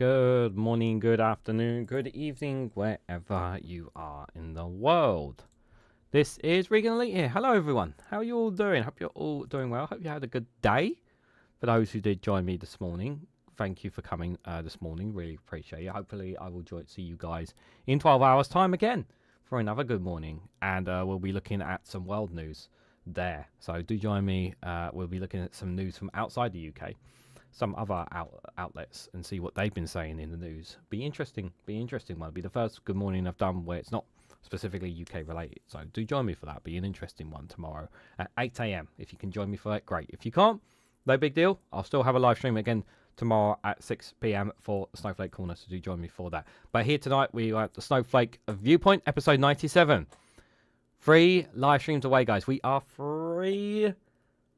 Good morning, good afternoon, good evening, wherever you are in the world. This is REGANELITE here. Hello, everyone. How are you all doing? Hope you're all doing well. Hope you had a good day. For those who did join me this morning, thank you for coming this morning. Really appreciate it. Hopefully, I will see you guys in 12 hours' time again for another good morning. And we'll be looking at some world news there. So do join me. We'll be looking at some news from outside the UK. Some other outlets and see what they've been saying in the news. Be interesting one. It'll be the first good morning I've done where it's not specifically UK related. So do join me for that. Be an interesting one tomorrow at 8 a.m. If you can join me for that, great. If you can't, no big deal. I'll still have a live stream again tomorrow at 6 p.m. for Snowflake Corner. So do join me for that. But here tonight we are at the Snowflake Viewpoint, episode 97. 3 live streams away, guys. We are 3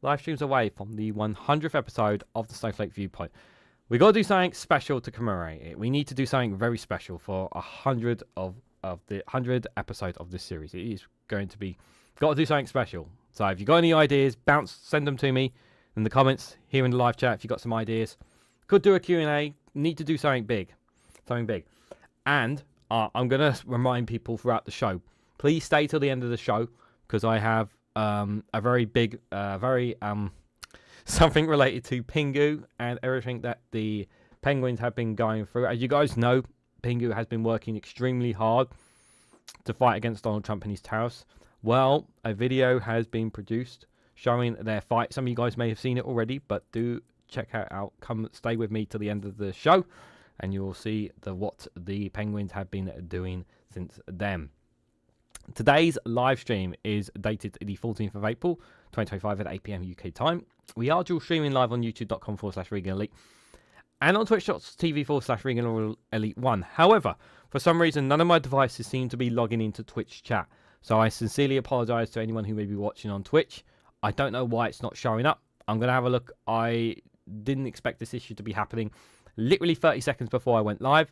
live streams away from the 100th episode of the Snowflake Viewpoint. We got to do something special to commemorate it. We need to do something very special for 100 of the 100th episode of this series. It is going to be, got to do something special. So if you got any ideas, send them to me in the comments here in the live chat. If you got some ideas, could do a Q&A. Need to do something big, And I'm gonna remind people throughout the show. Please stay till the end of the show because I have a very big, something related to Pingu and everything that the Penguins have been going through. As you guys know, Pingu has been working extremely hard to fight against Donald Trump and his tariffs. Well, a video has been produced showing their fight. Some of you guys may have seen it already, but do check it out. Come stay with me till the end of the show, and you will see what the Penguins have been doing since then. Today's live stream is dated the 14th of April, 2025 at 8 p.m. UK time. We are dual streaming live on youtube.com/ReganElite and on twitch.tv/ReganElite1. However, for some reason, none of my devices seem to be logging into Twitch chat. So I sincerely apologize to anyone who may be watching on Twitch. I don't know why it's not showing up. I'm going to have a look. I didn't expect this issue to be happening literally 30 seconds before I went live.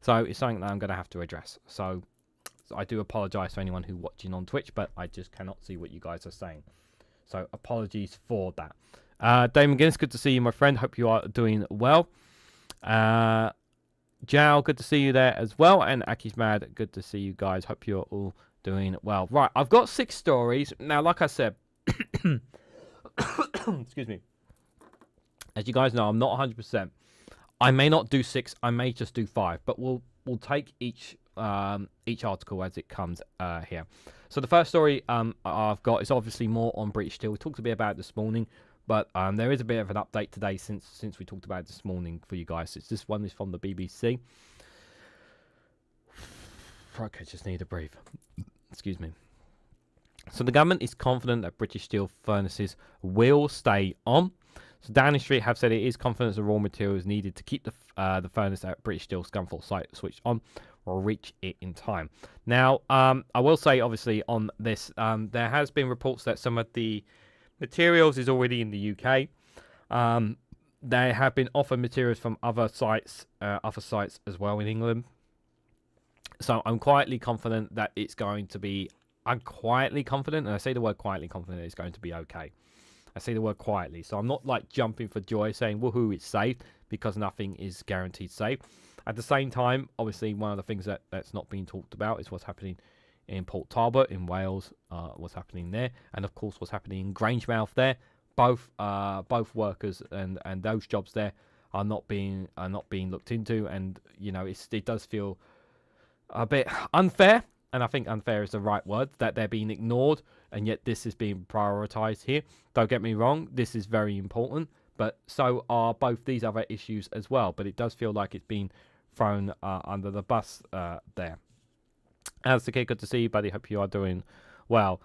So it's something that I'm going to have to address. So I do apologize to anyone who's watching on Twitch, but I just cannot see what you guys are saying. So apologies for that. Dave McGinnis, good to see you, my friend. Hope you are doing well. Jao, good to see you there as well. And Aki's Mad, good to see you guys. Hope you're all doing well. Right, I've got 6 stories. Now, like I said, excuse me. As you guys know, I'm not 100%. I may not do 6. I may just do 5. But we'll take each article as it comes here. So the first story I've got is obviously more on British Steel. We talked a bit about it this morning, but there is a bit of an update today since we talked about it this morning for you guys. This one is from the BBC. Okay, just need to breathe. Excuse me. So the government is confident that British Steel furnaces will stay on. So Downing Street have said it is confident the raw materials needed to keep the furnace at British Steel Scunthorpe site switched on will reach it in time. Now, I will say, obviously, on this, there has been reports that some of the materials is already in the UK. They have been offered materials from other sites as well in England. So I'm quietly confident that it's going to be. I'm quietly confident, and I say the word quietly confident, it's going to be okay. I say the word quietly, so I'm not like jumping for joy saying woohoo, it's safe, because nothing is guaranteed safe. At the same time, obviously, one of the things that's not being talked about is what's happening in Port Talbot in Wales, what's happening there, and of course what's happening in Grangemouth there. Both workers and those jobs there are not being looked into, and you know it does feel a bit unfair. And I think unfair is the right word, that they're being ignored, and yet this is being prioritised here. Don't get me wrong, this is very important, but so are both these other issues as well. But it does feel like it's been thrown under the bus there. As the kid, good to see you, buddy. Hope you are doing well.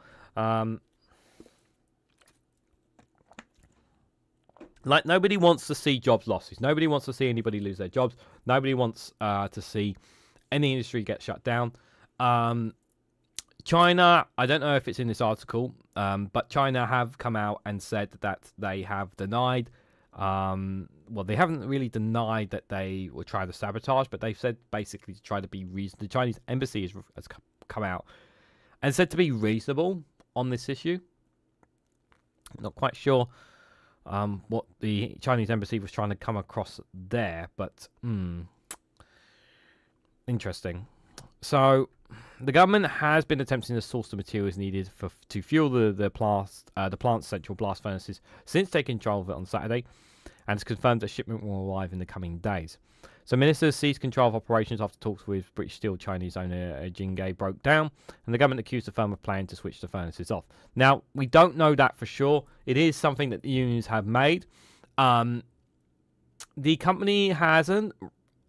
Like, nobody wants to see jobs losses. Nobody wants to see anybody lose their jobs. Nobody wants to see any industry get shut down. China, I don't know if it's in this article, but China have come out and said that they have denied, well, they haven't really denied that they were trying to sabotage, but they've said basically to try to be reasonable. The Chinese embassy has come out and said to be reasonable on this issue. Not quite sure what the Chinese embassy was trying to come across there, but Interesting. So, the government has been attempting to source the materials needed to fuel the plant's central blast furnaces since taking control of it on Saturday, and has confirmed a shipment will arrive in the coming days. So, ministers seized control of operations after talks with British Steel Chinese owner Jinghe broke down, and the government accused the firm of planning to switch the furnaces off. Now, we don't know that for sure. It is something that the unions have made. The company hasn't,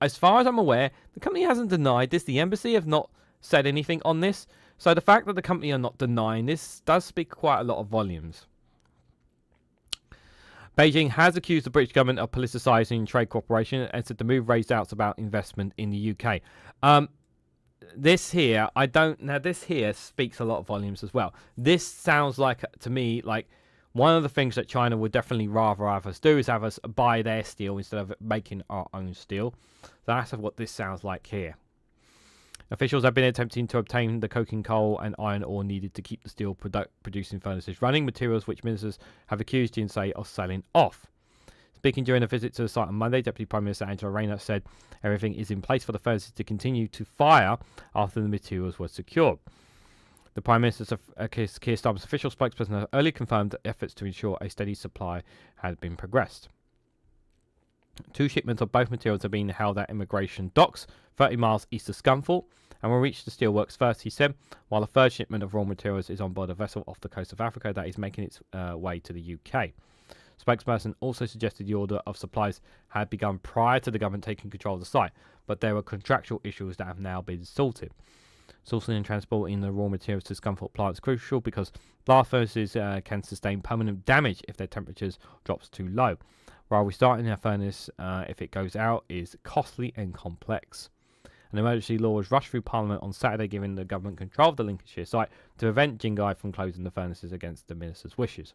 as far as I'm aware, the company hasn't denied this. The embassy have not said anything on this. So the fact that the company are not denying this does speak quite a lot of volumes. Beijing has accused the British government of politicising trade cooperation and said the move raised doubts about investment in the UK. This here speaks a lot of volumes as well. This sounds like, to me, like one of the things that China would definitely rather have us do is have us buy their steel instead of making our own steel. So that's what this sounds like here. Officials have been attempting to obtain the coking coal and iron ore needed to keep the steel producing furnaces running, materials which ministers have accused Jinsei of selling off. Speaking during a visit to the site on Monday, Deputy Prime Minister Angela Rayner said everything is in place for the furnaces to continue to fire after the materials were secured. The Prime Minister's Keir Starmer's official spokesperson earlier confirmed that efforts to ensure a steady supply had been progressed. 2 shipments of both materials are being held at immigration docks 30 miles east of Scunthorpe and will reach the steelworks first, he said, while a 3rd shipment of raw materials is on board a vessel off the coast of Africa that is making its way to the UK. Spokesperson also suggested the order of supplies had begun prior to the government taking control of the site, but there were contractual issues that have now been sorted. Sourcing and transporting the raw materials to Scunthorpe plant is crucial because blast furnaces can sustain permanent damage if their temperatures drops too low, while restarting a furnace if it goes out is costly and complex. An emergency law was rushed through Parliament on Saturday, giving the government control of the Lincolnshire site to prevent Jinghe from closing the furnaces against the minister's wishes.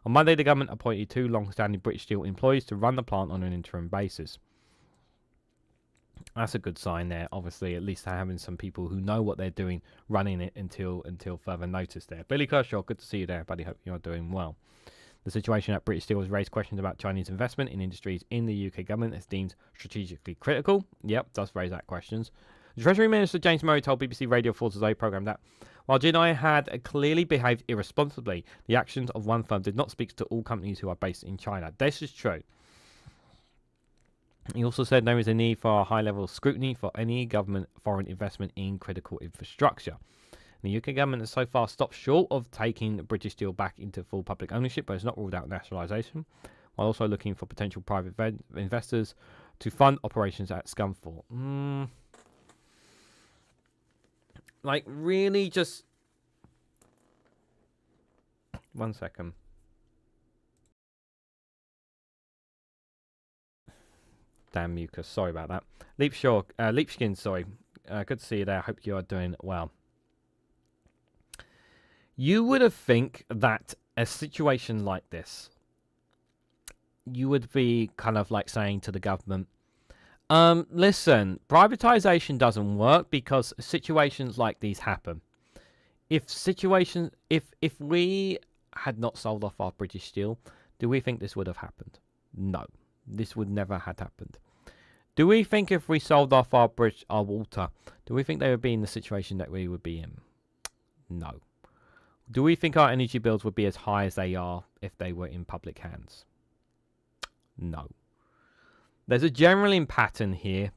On Monday, the government appointed 2 long-standing British Steel employees to run the plant on an interim basis. That's a good sign there. Obviously, at least having some people who know what they're doing running it until further notice there. Billy Kershaw, good to see you there, buddy. Hope you're doing well. The situation at British Steel has raised questions about Chinese investment in industries in the UK government as deemed strategically critical. Yep, does raise that questions. The Treasury Minister James Murray told BBC Radio 4 Today programme that while Jinghe had clearly behaved irresponsibly, the actions of one firm did not speak to all companies who are based in China. This is true. He also said there is a need for a high level of scrutiny for any government foreign investment in critical infrastructure. The UK government has so far stopped short of taking British Steel back into full public ownership, but has not ruled out nationalisation, while also looking for potential private investors to fund operations at Scunthorpe. Like, really just... One second. Damn mucus, sorry about that. Leapskin, sorry. Good to see you there. Hope you are doing well. You would have think that a situation like this, you would be kind of like saying to the government, listen, privatization doesn't work because situations like these happen. If we had not sold off our British Steel, do we think this would have happened? No, this would never have happened. Do we think if we sold off our water, do we think they would be in the situation that we would be in? No. Do we think our energy bills would be as high as they are if they were in public hands? No. There's a general pattern here.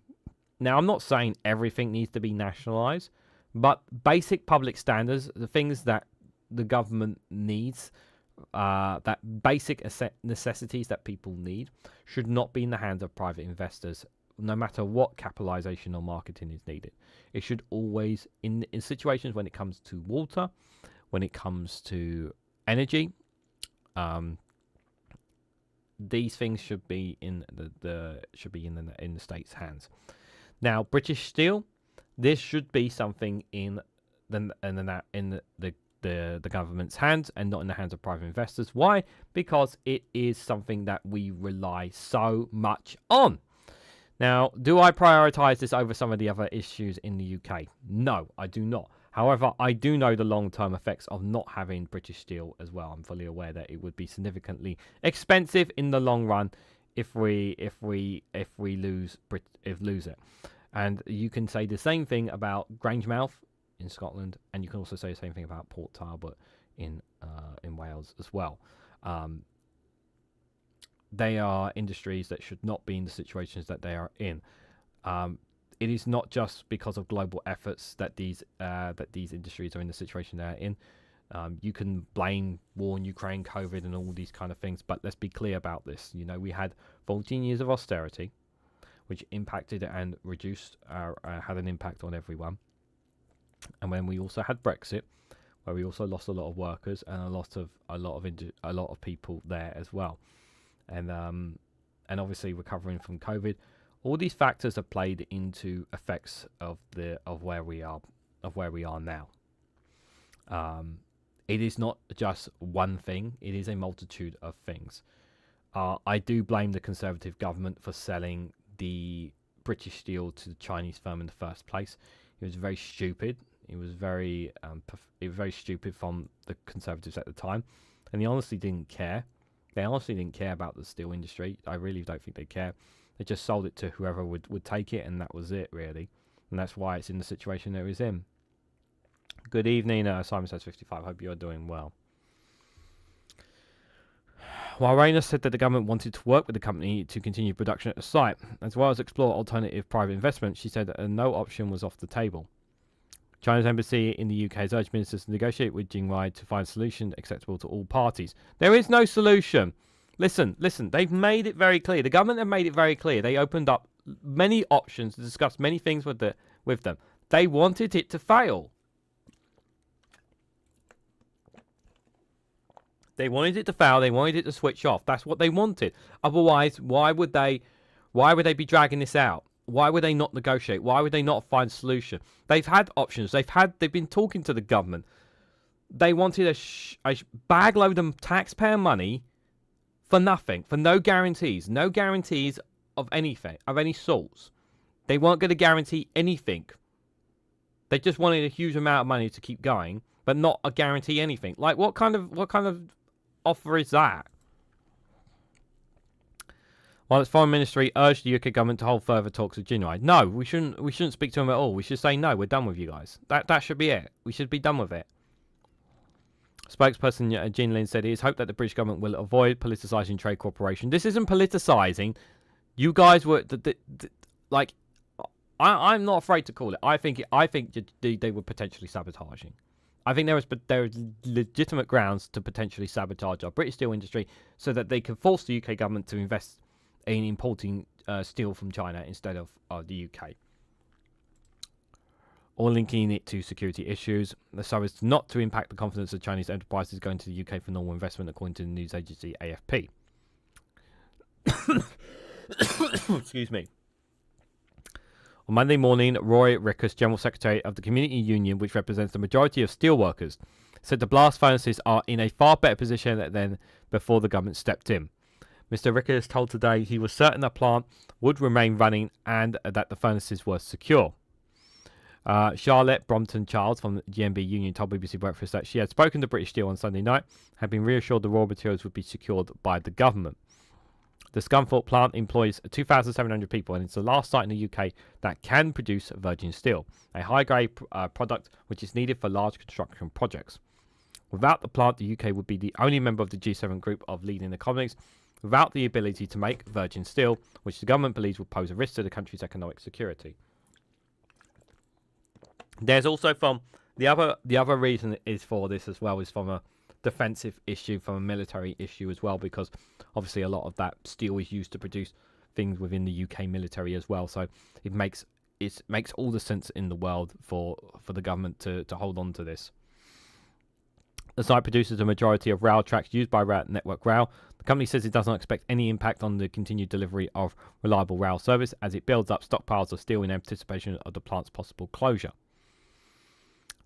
Now, I'm not saying everything needs to be nationalised, but basic public standards, the things that the government needs, that basic necessities that people need, should not be in the hands of private investors, no matter what capitalisation or marketing is needed. It should always, in situations when it comes to water, when it comes to energy, these things should be in the state's hands. Now, British Steel, this should be something in the government's hands and not in the hands of private investors. Why? Because it is something that we rely so much on. Now, do I prioritise this over some of the other issues in the UK? No, I do not. However, I do know the long-term effects of not having British Steel as well. I'm fully aware that it would be significantly expensive in the long run if we lose it. And you can say the same thing about Grangemouth in Scotland, and you can also say the same thing about Port Talbot in Wales as well. They are industries that should not be in the situations that they are in. It is not just because of global efforts that these industries are in the situation they are in. You can blame war in Ukraine, COVID, and all these kind of things, but let's be clear about this. You know, we had 14 years of austerity, which impacted and reduced had an impact on everyone. And when we also had Brexit, where we also lost a lot of workers and a lot of people there as well. And obviously recovering from COVID, all these factors have played into effects of where we are now. It is not just one thing; it is a multitude of things. I do blame the Conservative government for selling the British steel to the Chinese firm in the first place. It was very stupid. It was very stupid from the Conservatives at the time, and they honestly didn't care. They honestly didn't care about the steel industry. I really don't think they care. They just sold it to whoever would take it, and that was it, really. And that's why it's in the situation that it was in. Good evening, Simon says 55. Hope you're doing well. While Rayner said that the government wanted to work with the company to continue production at the site, as well as explore alternative private investment, she said that no option was off the table. China's embassy in the UK has urged ministers to negotiate with Jinghai to find a solution acceptable to all parties. There is no solution. Listen, they've made it very clear. The government have made it very clear. They opened up many options to discuss many things with them. They wanted it to fail. They wanted it to fail. They wanted it to switch off. That's what they wanted. Otherwise, why would they be dragging this out? Why would they not negotiate? Why would they not find a solution? They've had options. They've been talking to the government. They wanted a bag load of taxpayer money for nothing, for no guarantees of anything, of any sorts. They weren't going to guarantee anything. They just wanted a huge amount of money to keep going, but not a guarantee anything. Like what kind of offer is that? While its foreign ministry urged the UK government to hold further talks with Jinghai. No, we shouldn't speak to them at all. We should say no, we're done with you guys. That should be it. We should be done with it. Spokesperson Jean Lin said it is hoped that the British government will avoid politicising trade cooperation. This isn't politicising. You guys were like, I'm not afraid to call it. I think they were potentially sabotaging. I think there is legitimate grounds to potentially sabotage our British steel industry so that they can force the UK government to invest in importing steel from China instead of the UK. Or linking it to security issues, so as not to impact the confidence of Chinese enterprises going to the UK for normal investment, according to the news agency AFP. Excuse me. On Monday morning, Roy Rickus, General Secretary of the Community Union, which represents the majority of steelworkers, said the blast furnaces are in a far better position than before the government stepped in. Mr. Rickus told Today he was certain the plant would remain running and that the furnaces were secure. Charlotte Brompton-Charles from the GMB Union told BBC Breakfast that she had spoken to British Steel on Sunday night, had been reassured the raw materials would be secured by the government. The Scunthorpe plant employs 2,700 people and it's the last site in the UK that can produce virgin steel, a high-grade product which is needed for large construction projects. Without the plant, the UK would be the only member of the G7 group of leading economies without the ability to make virgin steel, which the government believes will pose a risk to the country's economic security. There's also from the other reason is for this as well is from a defensive issue, from a military issue as well, because obviously a lot of that steel is used to produce things within the UK military as well. So it makes all the sense in the world for the government to hold on to this. The site produces a majority of rail tracks used by Network Rail. The company says it does not expect any impact on the continued delivery of reliable rail service as it builds up stockpiles of steel in anticipation of the plant's possible closure.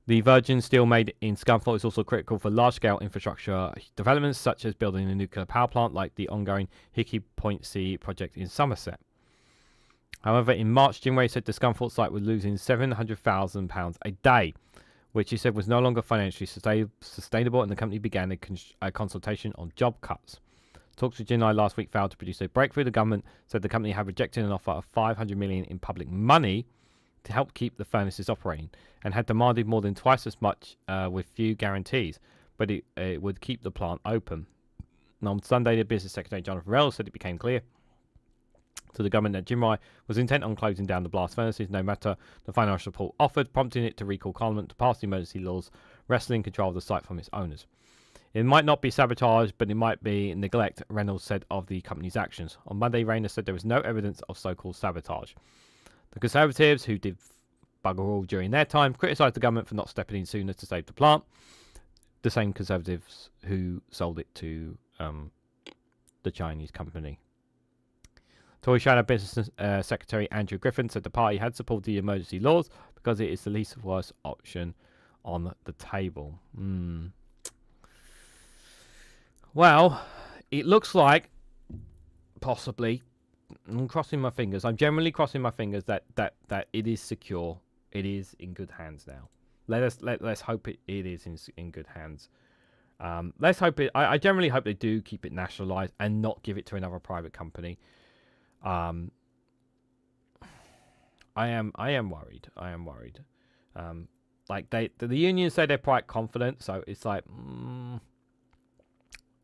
The virgin steel made in Scunthorpe is also critical for large-scale infrastructure developments, such as building a nuclear power plant like the ongoing Hickey Point C project in Somerset. However, in March, Jinghai said the Scunthorpe site was losing £700,000 a day, which he said was no longer financially sustainable, and the company began a consultation on job cuts. Talks with July last week failed to produce a breakthrough. The government said the company had rejected an offer of $500 million in public money to help keep the furnaces operating, and had demanded more than twice as much with few guarantees, but it would keep the plant open. And on Sunday, the Business Secretary Jonathan Rell said it became clear to the government that Jinmai was intent on closing down the blast furnaces, no matter the financial support offered, prompting it to recall Parliament to pass the emergency laws wresting control of the site from its owners. It might not be sabotage, but it might be neglect, Reynolds said of the company's actions. On Monday, Rayner said there was no evidence of so-called sabotage. The Conservatives, who did bugger all during their time, criticised the government for not stepping in sooner to save the plant. The same Conservatives who sold it to the Chinese company. Tory Shadow Business Secretary Andrew Griffin said the party had supported the emergency laws because it is the least worst option on the table. Well, it looks like possibly, I'm crossing my fingers. I'm generally crossing my fingers that it is secure. It is in good hands now. Let's hope it is in good hands. Let's hope it. I generally hope they do keep it nationalised and not give it to another private company. I am worried. Like the union say they're quite confident, so it's like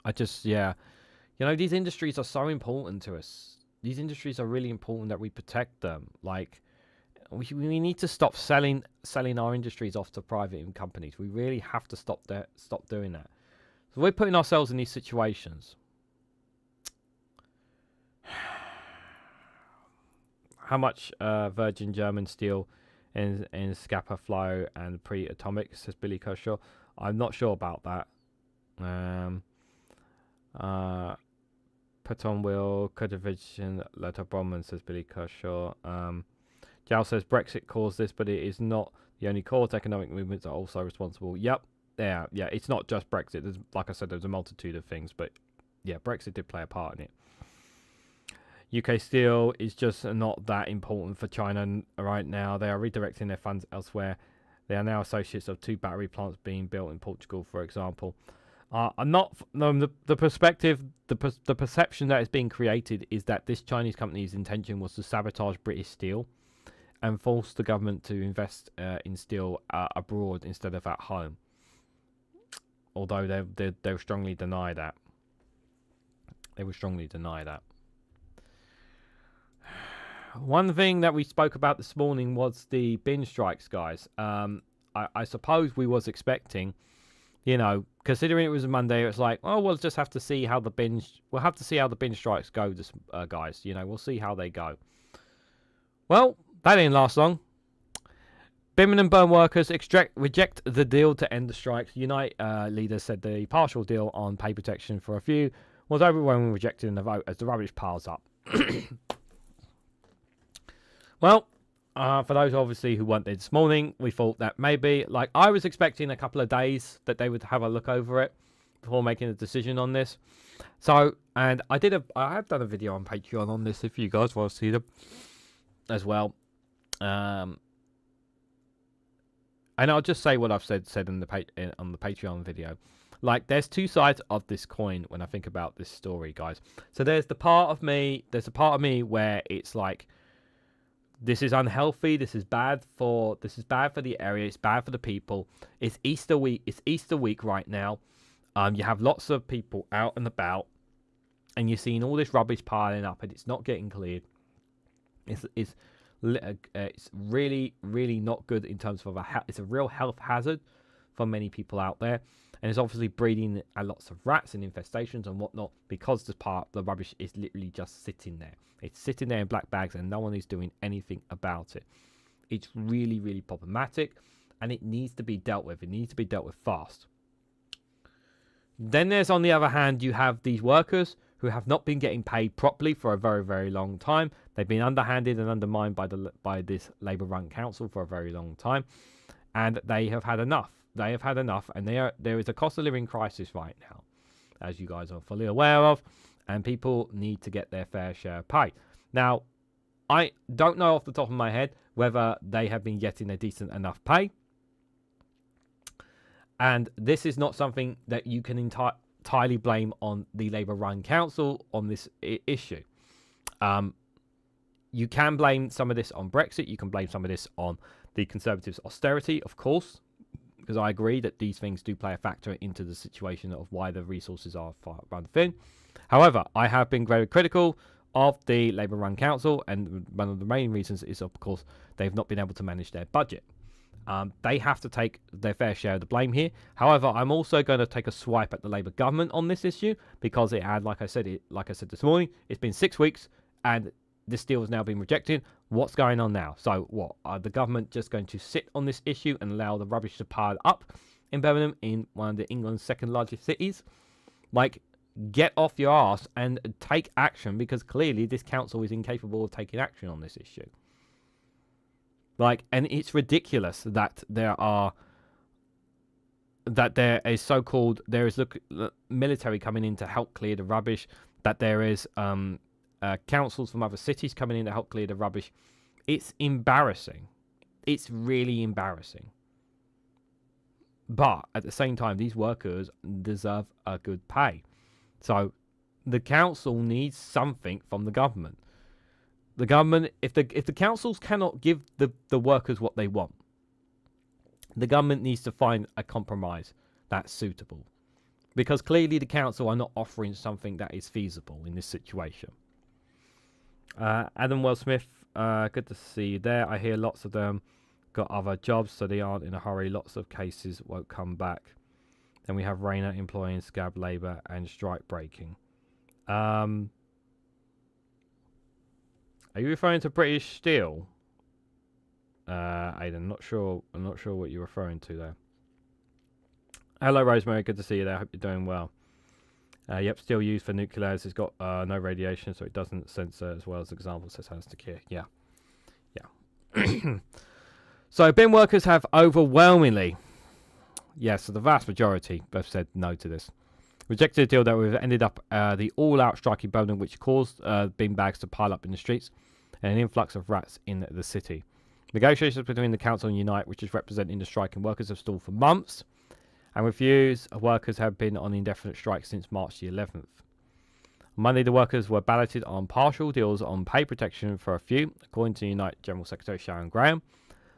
these industries are so important to us. These industries are really important that we protect them. Like we need to stop selling our industries off to private companies. We really have to stop doing that. So we're putting ourselves in these situations. How much virgin German steel in Scapa Flow and pre-atomic, says Billy Kershaw. I'm not sure about that. Put on wheel, Kudovich, letter Bromman, says Billy Kershaw. Jal says Brexit caused this, but it is not the only cause. Economic movements are also responsible. Yep. Yeah. It's not just Brexit. Like I said, there's a multitude of things, but yeah, Brexit did play a part in it. UK Steel is just not that important for China right now. They are redirecting their funds elsewhere. They are now associates of 2 battery plants being built in Portugal, for example. I'm not. No, the perspective, the perception that is being created is that this Chinese company's intention was to sabotage British steel and force the government to invest in steel abroad instead of at home. Although they will strongly deny that. They will strongly deny that. One thing that we spoke about this morning was the bin strikes, guys. I suppose we was expecting, considering it was a Monday, it's like, oh, we'll just have to see how the bin strikes go, guys. We'll see how they go. Well, that didn't last long. Birmingham burn workers reject the deal to end the strikes. Unite leaders said the partial deal on pay protection for a few was overwhelmingly rejected in the vote as the rubbish piles up. Well, for those obviously who weren't there this morning, we thought that maybe, I was expecting a couple of days that they would have a look over it before making a decision on this. So, and I have done a video on Patreon on this if you guys want to see them as well. And I'll just say what I've said on the Patreon video. There's two sides of this coin when I think about this story, guys. So there's a part of me where it's like, this is unhealthy. This is bad for the area. It's bad for the people. It's Easter week. It's Easter week right now. You have lots of people out and about, and you're seeing all this rubbish piling up, and it's not getting cleared. It's really, really not good in terms of it's a real health hazard for many people out there, and it's obviously breeding lots of rats and infestations and whatnot because the rubbish is literally just sitting there. It's sitting there in black bags and no one is doing anything about it. It's really, really problematic, and it needs to be dealt with. It needs to be dealt with fast. Then there's, on the other hand, you have these workers who have not been getting paid properly for a very, very long time. They've been underhanded and undermined by this Labour-run council for a very long time, and they have had enough. They have had enough, and there is a cost of living crisis right now, as you guys are fully aware of, and people need to get their fair share of pay. Now, I don't know off the top of my head whether they have been getting a decent enough pay, and this is not something that you can entirely blame on the Labour-run council on this issue. You can blame some of this on Brexit. You can blame some of this on the Conservatives' austerity, of course, because I agree that these things do play a factor into the situation of why the resources are run thin. However, I have been very critical of the Labour-run council, and one of the main reasons is, of course, they've not been able to manage their budget. They have to take their fair share of the blame here. However, I'm also going to take a swipe at the Labour government on this issue because it had, like I said this morning, it's been 6 weeks and this deal has now been rejected. What's going on now? So what? Are the government just going to sit on this issue and allow the rubbish to pile up in Birmingham, in one of the England's second largest cities? Like, get off your ass and take action, because clearly this council is incapable of taking action on this issue. Like, and it's ridiculous that there is so-called, there is military coming in to help clear the rubbish, that there is councils from other cities coming in to help clear the rubbish. It's embarrassing. It's really embarrassing. But at the same time, these workers deserve a good pay. So the council needs something from the government. The government, if the councils cannot give the workers what they want, the government needs to find a compromise that's suitable. Because clearly the council are not offering something that is feasible in this situation. Adam Wells-Smith, good to see you there. I hear lots of them got other jobs, so they aren't in a hurry. Lots of cases won't come back. Then we have Rayner employing scab labour and strike breaking. Are you referring to British Steel? Aiden, I'm not sure what you're referring to there. Hello, Rosemary. Good to see you there. Hope you're doing well. Yep, still used for nuclears. It's got no radiation, so it doesn't censor as well as the example says has to care. Yeah. So bin workers have overwhelmingly, so the vast majority have said no to this. Rejected a deal that would have ended up the all-out strike in Birmingham, which caused bin bags to pile up in the streets and an influx of rats in the city. Negotiations between the council and Unite, which is representing the striking workers, have stalled for months, and refused workers have been on indefinite strike since March the 11th. On Monday, the workers were balloted on partial deals on pay protection for a few, according to Unite General Secretary Sharon Graham.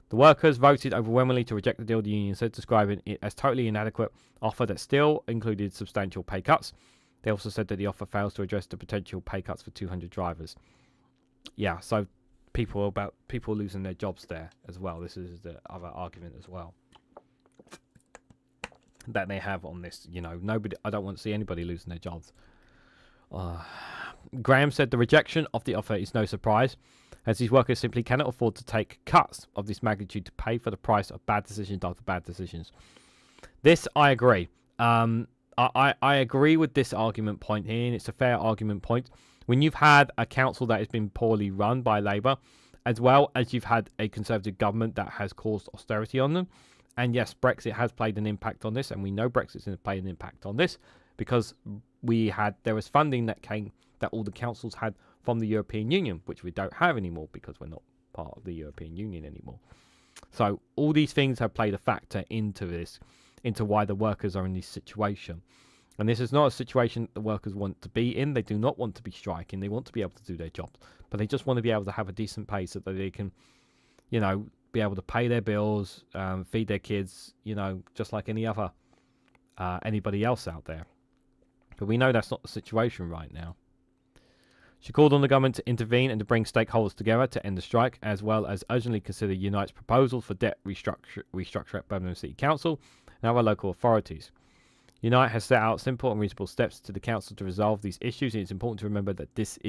The workers voted overwhelmingly to reject the deal, the union said, describing it as totally inadequate offer that still included substantial pay cuts. They also said that the offer fails to address the potential pay cuts for 200 drivers. Yeah, so people losing their jobs there as well. This is the other argument as well that they have on this. Nobody. I don't want to see anybody losing their jobs. Graham said the rejection of the offer is no surprise, as these workers simply cannot afford to take cuts of this magnitude to pay for the price of bad decisions after bad decisions. This, I agree. I agree with this argument point here, and it's a fair argument point. When you've had a council that has been poorly run by Labour, as well as you've had a Conservative government that has caused austerity on them, and yes, Brexit has played an impact on this, and we know Brexit's going to play an impact on this, because there was funding that all the councils had from the European Union, which we don't have anymore because we're not part of the European Union anymore. So all these things have played a factor into this, into why the workers are in this situation. And this is not a situation that the workers want to be in. They do not want to be striking. They want to be able to do their jobs, but they just want to be able to have a decent pay so that they can, be able to pay their bills, feed their kids, just like anybody else out there. But we know that's not the situation right now. She called on the government to intervene and to bring stakeholders together to end the strike, as well as urgently consider Unite's proposal for debt restructure at Birmingham City Council and other local authorities. Unite has set out simple and reasonable steps to the council to resolve these issues, and it's important to remember that this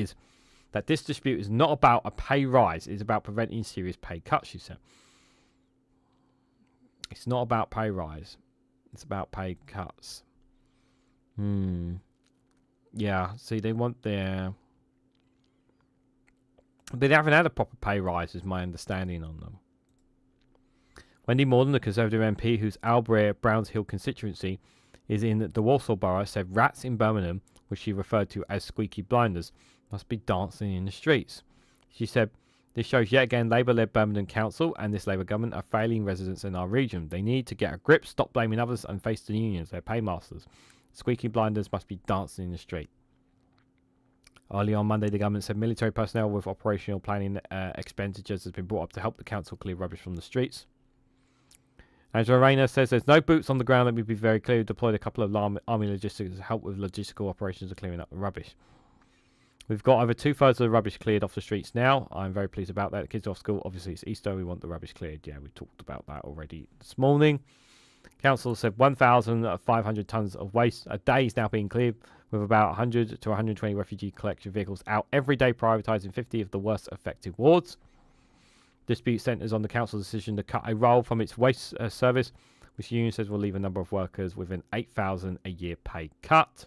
dispute is not about a pay rise, it's about preventing serious pay cuts, she said. It's not about pay rise, it's about pay cuts. Yeah, see, they want their... They haven't had a proper pay rise, is my understanding on them. Wendy Morden, the Conservative MP whose Albrecht Browns Hill constituency is in the Walsall borough, said rats in Birmingham, which she referred to as squeaky blinders, must be dancing in the streets. She said, this shows yet again Labour-led Birmingham Council and this Labour government are failing residents in our region. They need to get a grip, stop blaming others and face the unions, their paymasters. Squeaky blinders must be dancing in the street. Early on Monday, the government said military personnel with operational planning expenditures has been brought up to help the council clear rubbish from the streets. Angela Rayner says there's no boots on the ground. Let me be very clear. We've deployed a couple of army logistics to help with logistical operations of clearing up the rubbish. We've got over 2/3 of the rubbish cleared off the streets now. I'm very pleased about that. The kids are off school. Obviously, it's Easter. We want the rubbish cleared. Yeah, we talked about that already this morning. Council said 1,500 tonnes of waste a day is now being cleared, with about 100 to 120 refugee collection vehicles out every day, prioritising 50 of the worst affected wards. Dispute centres on the council's decision to cut a roll from its waste service, which the union says will leave a number of workers with an $8,000 a year pay cut.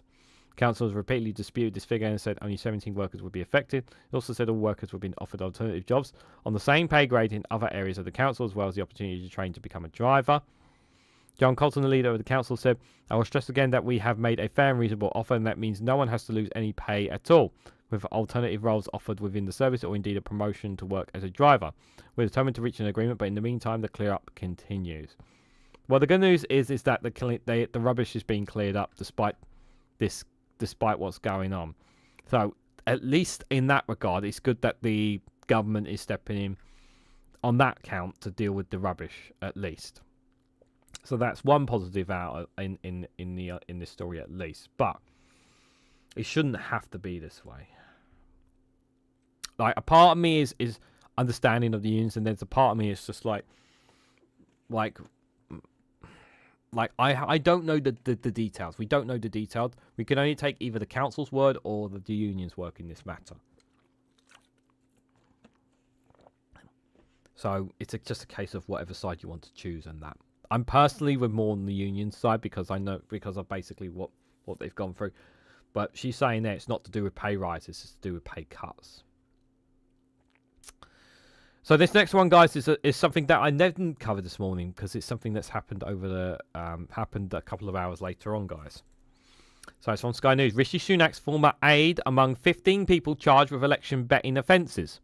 Council has repeatedly disputed this figure and said only 17 workers would be affected. It also said all workers were being offered alternative jobs on the same pay grade in other areas of the council, as well as the opportunity to train to become a driver. John Colton, the leader of the council, said, I will stress again that we have made a fair and reasonable offer, and that means no one has to lose any pay at all, with alternative roles offered within the service or indeed a promotion to work as a driver. We're determined to reach an agreement, but in the meantime, the clear-up continues. Well, the good news is that the rubbish is being cleared up despite what's going on. So, at least in that regard, it's good that the government is stepping in on that count to deal with the rubbish, at least. So that's one positive out in this story at least, but it shouldn't have to be this way. Like, a part of me is understanding of the unions, and there's a part of me is just like I don't know the details. We don't know the details. We can only take either the council's word or the union's work in this matter. So it's just a case of whatever side you want to choose, and that. I'm personally with more on the union side because of basically what they've gone through. But she's saying there it's not to do with pay rises, it's to do with pay cuts. So this next one, guys, is something that I didn't cover this morning because it's something that's happened happened a couple of hours later on, guys. So it's on Sky News. Rishi Sunak's former aide among 15 people charged with election betting offences.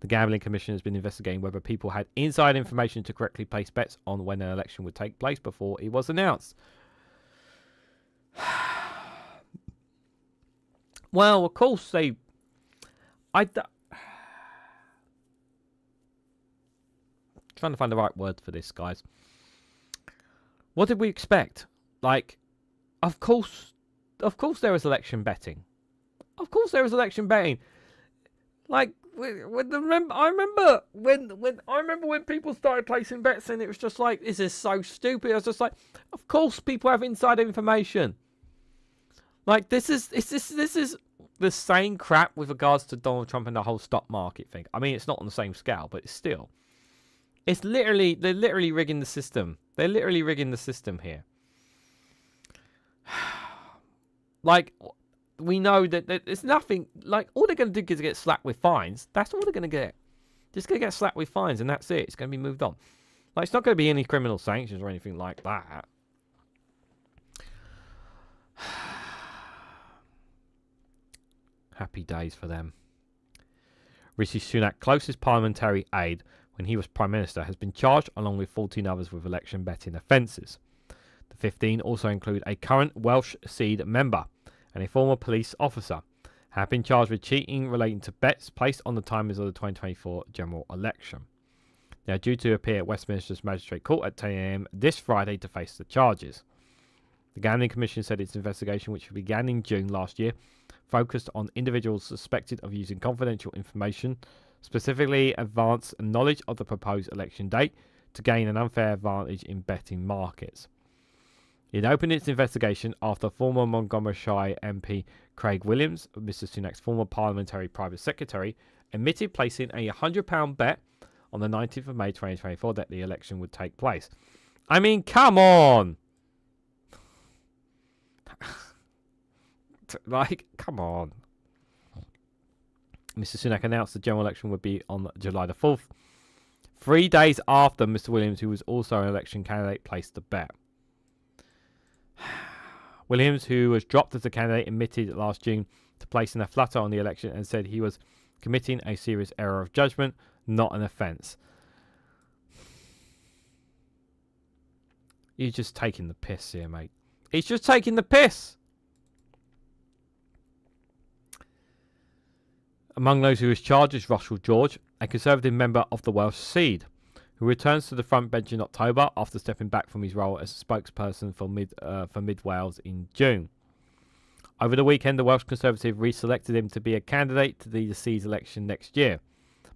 The Gambling Commission has been investigating whether people had inside information to correctly place bets on when an election would take place before it was announced. Well, of course trying to find the right word for this, guys. What did we expect? Like, of course there was election betting. Of course there was election betting. Like, I remember when people started placing bets, and it was just like, this is so stupid. I was just like, of course people have inside information. Like, this is the same crap with regards to Donald Trump and the whole stock market thing. I mean, it's not on the same scale, but it's still. They're literally rigging the system. They're literally rigging the system here. Like, we know that it's nothing. Like, all they're going to do is get slapped with fines. That's all they're going to get. Just going to get slapped with fines, and that's it. It's going to be moved on. Like, it's not going to be any criminal sanctions or anything like that. Happy days for them. Rishi Sunak, closest parliamentary aide when he was Prime Minister, has been charged along with 14 others with election betting offences. The 15 also include a current Welsh Seed member and a former police officer, have been charged with cheating relating to bets placed on the timers of the 2024 general election. They are due to appear at Westminster's Magistrate Court at 10 a.m. this Friday to face the charges. The Gambling Commission said its investigation, which began in June last year, focused on individuals suspected of using confidential information, specifically advanced knowledge of the proposed election date, to gain an unfair advantage in betting markets. It opened its investigation after former Montgomeryshire MP Craig Williams, Mr Sunak's former parliamentary private secretary, admitted placing a £100 bet on the 19th of May 2024 that the election would take place. I mean, come on! Like, come on. Mr Sunak announced the general election would be on July the 4th, 3 days after Mr Williams, who was also an election candidate, placed the bet. Williams, who was dropped as a candidate, admitted last June to placing a flutter on the election and said he was committing a serious error of judgment, not an offence. You're just taking the piss here, mate. He's just taking the piss. Among those who was charged is Russell George, a Conservative member of the Welsh Seed, who returns to the front bench in October after stepping back from his role as a spokesperson for Mid Wales in June. Over the weekend, the Welsh Conservative reselected him to be a candidate to the Seed's election next year,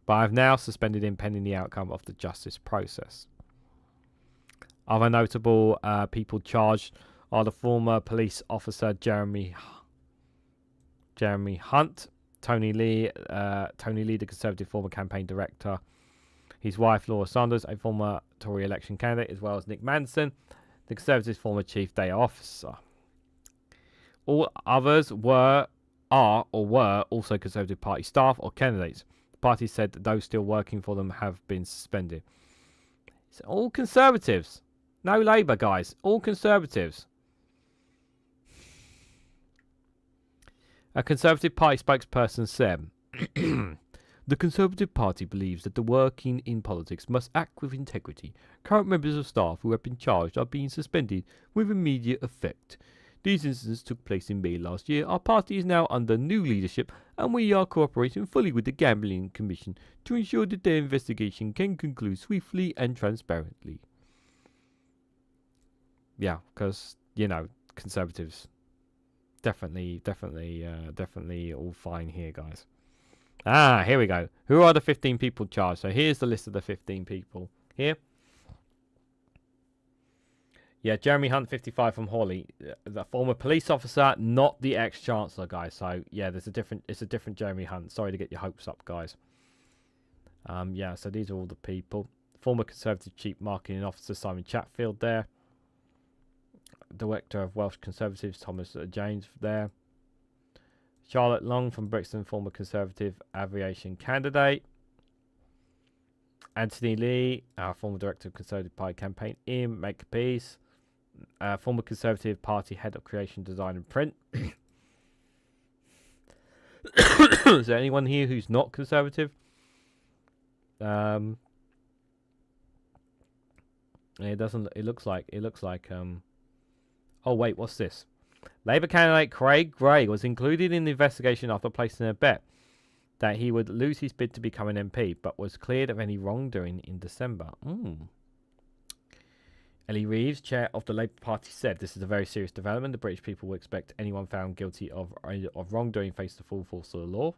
but have now suspended him pending the outcome of the justice process. Other notable people charged are the former police officer Jeremy Hunt, Tony Lee, the Conservative former campaign director, his wife Laura Sanders, a former Tory election candidate, as well as Nick Manson, the Conservatives' former chief data officer. All others were also Conservative Party staff or candidates. The party said that those still working for them have been suspended. It's all Conservatives. No Labour, guys. All Conservatives. A Conservative Party spokesperson said, "The Conservative Party believes that the working in politics must act with integrity. Current members of staff who have been charged are being suspended with immediate effect. These incidents took place in May last year. Our party is now under new leadership and we are cooperating fully with the Gambling Commission to ensure that their investigation can conclude swiftly and transparently." Yeah, because, Conservatives definitely all fine here, guys. Here we go. Who are the 15 people charged? So here's the list of the 15 people here. Yeah, Jeremy Hunt, 55, from Hawley, the former police officer, not the ex-chancellor, guys. So yeah, it's a different Jeremy Hunt. Sorry to get your hopes up, guys. Yeah, so these are all the people. Former Conservative Chief Marketing Officer Simon Chatfield there. Director of Welsh Conservatives Thomas James there. Charlotte Long from Brixton, former Conservative aviation candidate. Anthony Lee, former Director of Conservative Party campaign. Ian Makepeace, former Conservative Party Head of Creation, Design and Print. Is there anyone here who's not Conservative? It doesn't. It looks like. Oh wait, what's this? Labour candidate Craig Gray was included in the investigation after placing a bet that he would lose his bid to become an MP, but was cleared of any wrongdoing in December. Ellie Reeves, chair of the Labour Party, said, "This is a very serious development. The British people will expect anyone found guilty of wrongdoing face the full force of the law.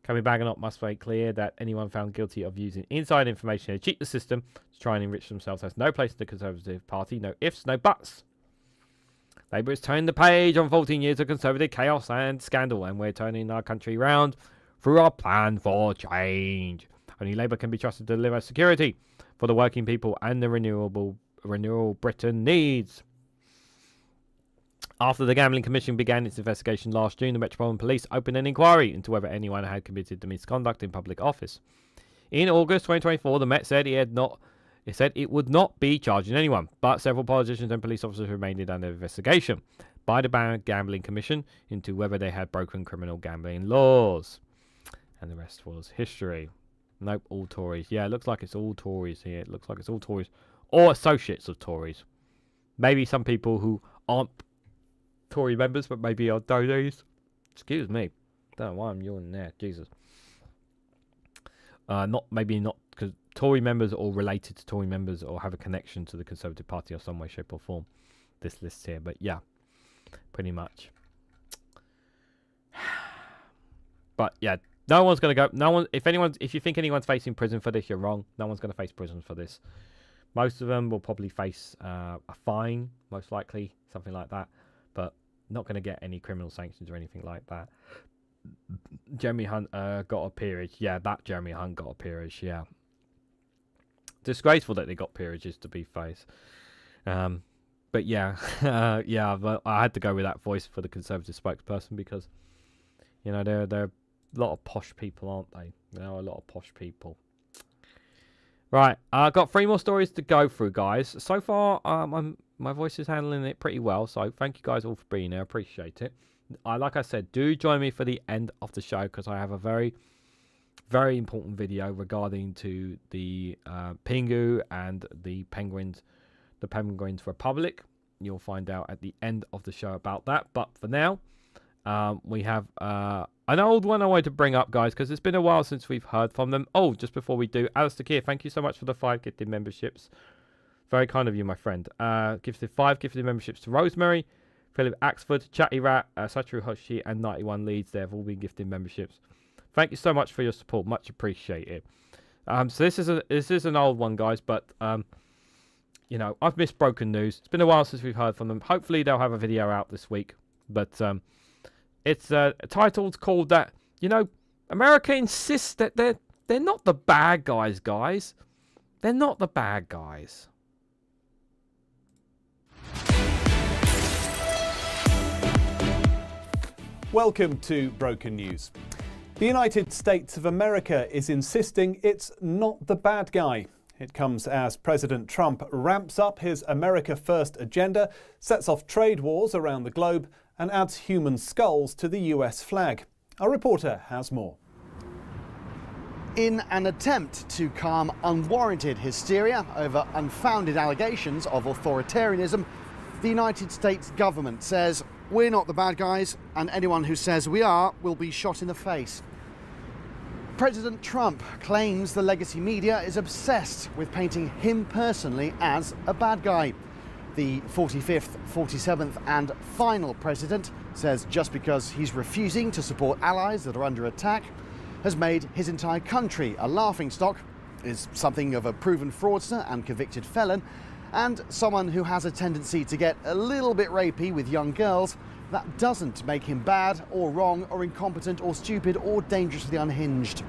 Coming back and not must make clear that anyone found guilty of using inside information to cheat the system to try and enrich themselves has no place in the Conservative Party. No ifs, no buts. Labour is turning the page on 14 years of Conservative chaos and scandal, and we're turning our country round through our plan for change. Only Labour can be trusted to deliver security for the working people and the renewal Britain needs." After the Gambling Commission began its investigation last June, the Metropolitan Police opened an inquiry into whether anyone had committed the misconduct in public office. In August 2024, the Met said it would not be charging anyone, but several politicians and police officers remained under investigation by the Gambling Commission into whether they had broken criminal gambling laws. And the rest was history. Nope, all Tories. Yeah, it looks like it's all Tories here. It looks like it's all Tories or associates of Tories. Maybe some people who aren't Tory members, but maybe are dodos. Excuse me. Don't know why I'm yawning there. Jesus. Not because Tory members or related to Tory members or have a connection to the Conservative Party or some way, shape or form. This list here, but yeah, pretty much. But yeah, no one's gonna go. No one. If you think anyone's facing prison for this, you're wrong. No one's gonna face prison for this. Most of them will probably face a fine, most likely, something like that. But not going to get any criminal sanctions or anything like that. Jeremy Hunt got a peerage. Yeah, that Jeremy Hunt got a peerage, yeah. Disgraceful that they got peerages, to be faced. But yeah, yeah, but I had to go with that voice for the Conservative spokesperson because, they're a lot of posh people, aren't they? There are a lot of posh people. Right, I've got 3 more stories to go through, guys. So far, my voice is handling it pretty well, so thank you guys all for being there. I appreciate it. Like I said, do join me for the end of the show because I have a very, very important video regarding to the Pingu and the Penguins Republic. You'll find out at the end of the show about that. But for now, we have an old one I wanted to bring up, guys, because it's been a while since we've heard from them. Oh, just before we do, Alistair Keir, thank you so much for the 5 gifted memberships. Very kind of you, my friend. Gifted 5 gifted memberships to Rosemary, Philip Axford, Chatty Rat, Satoru Hoshi, and 91 Leeds. They've all been gifted memberships. Thank you so much for your support. Much appreciated. So this is an old one, guys, but you know, I've missed Broken News. It's been a while since we've heard from them. Hopefully they'll have a video out this week. But it's titled called that, you know, America insists that they're not the bad guys, guys. They're not the bad guys. Welcome to Broken News. The United States of America is insisting it's not the bad guy. It comes as President Trump ramps up his America First agenda, sets off trade wars around the globe, and adds human skulls to the US flag. Our reporter has more. In an attempt to calm unwarranted hysteria over unfounded allegations of authoritarianism, the United States government says, "We're not the bad guys, and anyone who says we are will be shot in the face." President Trump claims the legacy media is obsessed with painting him personally as a bad guy. The 45th, 47th and final president says just because he's refusing to support allies that are under attack has made his entire country a laughingstock, is something of a proven fraudster and convicted felon, and someone who has a tendency to get a little bit rapey with young girls. That doesn't make him bad or wrong or incompetent or stupid or dangerously unhinged.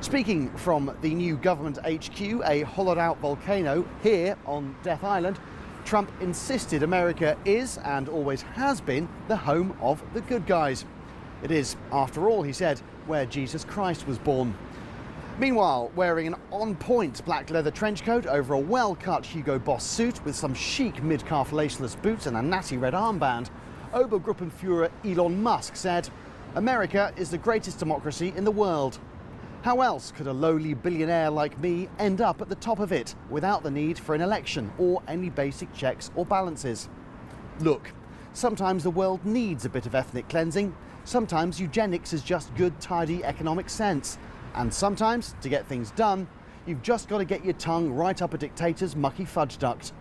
Speaking from the new government HQ, a hollowed out volcano here on Death Island, Trump insisted America is and always has been the home of the good guys. It is, after all, he said, where Jesus Christ was born. Meanwhile, wearing an on-point black leather trench coat over a well-cut Hugo Boss suit with some chic mid-calf laceless boots and a natty red armband, Obergruppenführer Elon Musk said, "America is the greatest democracy in the world. How else could a lowly billionaire like me end up at the top of it without the need for an election or any basic checks or balances? Look, sometimes the world needs a bit of ethnic cleansing, sometimes eugenics is just good, tidy economic sense, and sometimes, to get things done, you've just got to get your tongue right up a dictator's mucky fudge duct."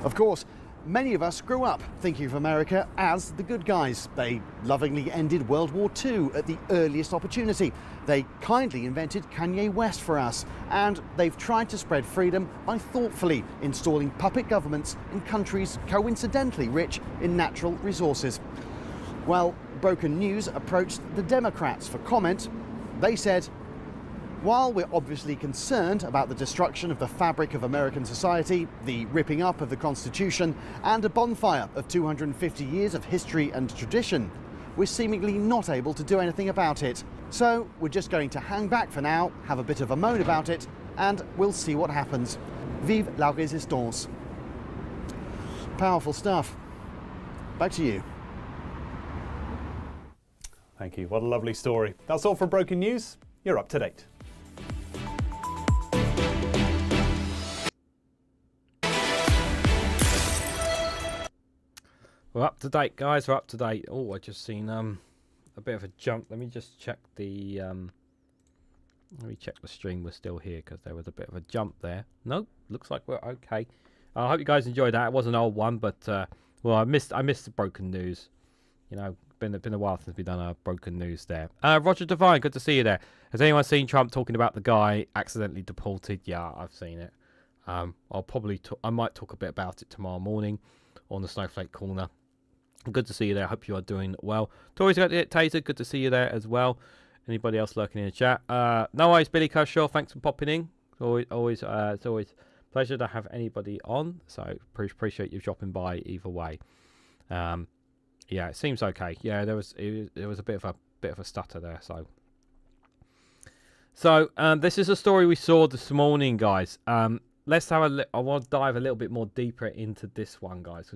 Of course, many of us grew up thinking of America as the good guys. They lovingly ended World War II at the earliest opportunity. They kindly invented Kanye West for us. And they've tried to spread freedom by thoughtfully installing puppet governments in countries coincidentally rich in natural resources. Well, Broken News approached the Democrats for comment. They said, "While we're obviously concerned about the destruction of the fabric of American society, the ripping up of the Constitution, and a bonfire of 250 years of history and tradition, we're seemingly not able to do anything about it. So we're just going to hang back for now, have a bit of a moan about it, and we'll see what happens. Vive la résistance." Powerful stuff. Back to you. Thank you. What a lovely story. That's all from Broken News. You're up to date. We're up to date, guys. We're up to date. Oh, I just seen a bit of a jump. Let me just check the let me check the stream. We're still here because there was a bit of a jump there. Nope, looks like we're okay. I hope you guys enjoyed that. It was an old one, but well, I missed the Broken News. You know, been a while since we've done a Broken News there. Roger Devine, good to see you there. Has anyone seen Trump talking about the guy accidentally deported? Yeah, I've seen it. I might talk a bit about it tomorrow morning on the Snowflake Corner. Good to see you there. Hope you are doing well. Tories got it, Taser. Good to see you there as well. Anybody else lurking in the chat? No worries, Billy Kershaw. Thanks for popping in. It's always a pleasure to have anybody on. So appreciate you dropping by either way. Yeah, it seems okay. Yeah, there was a bit of a stutter there. So this is a story we saw this morning, guys. Let's have I want to dive a little bit more deeper into this one, guys.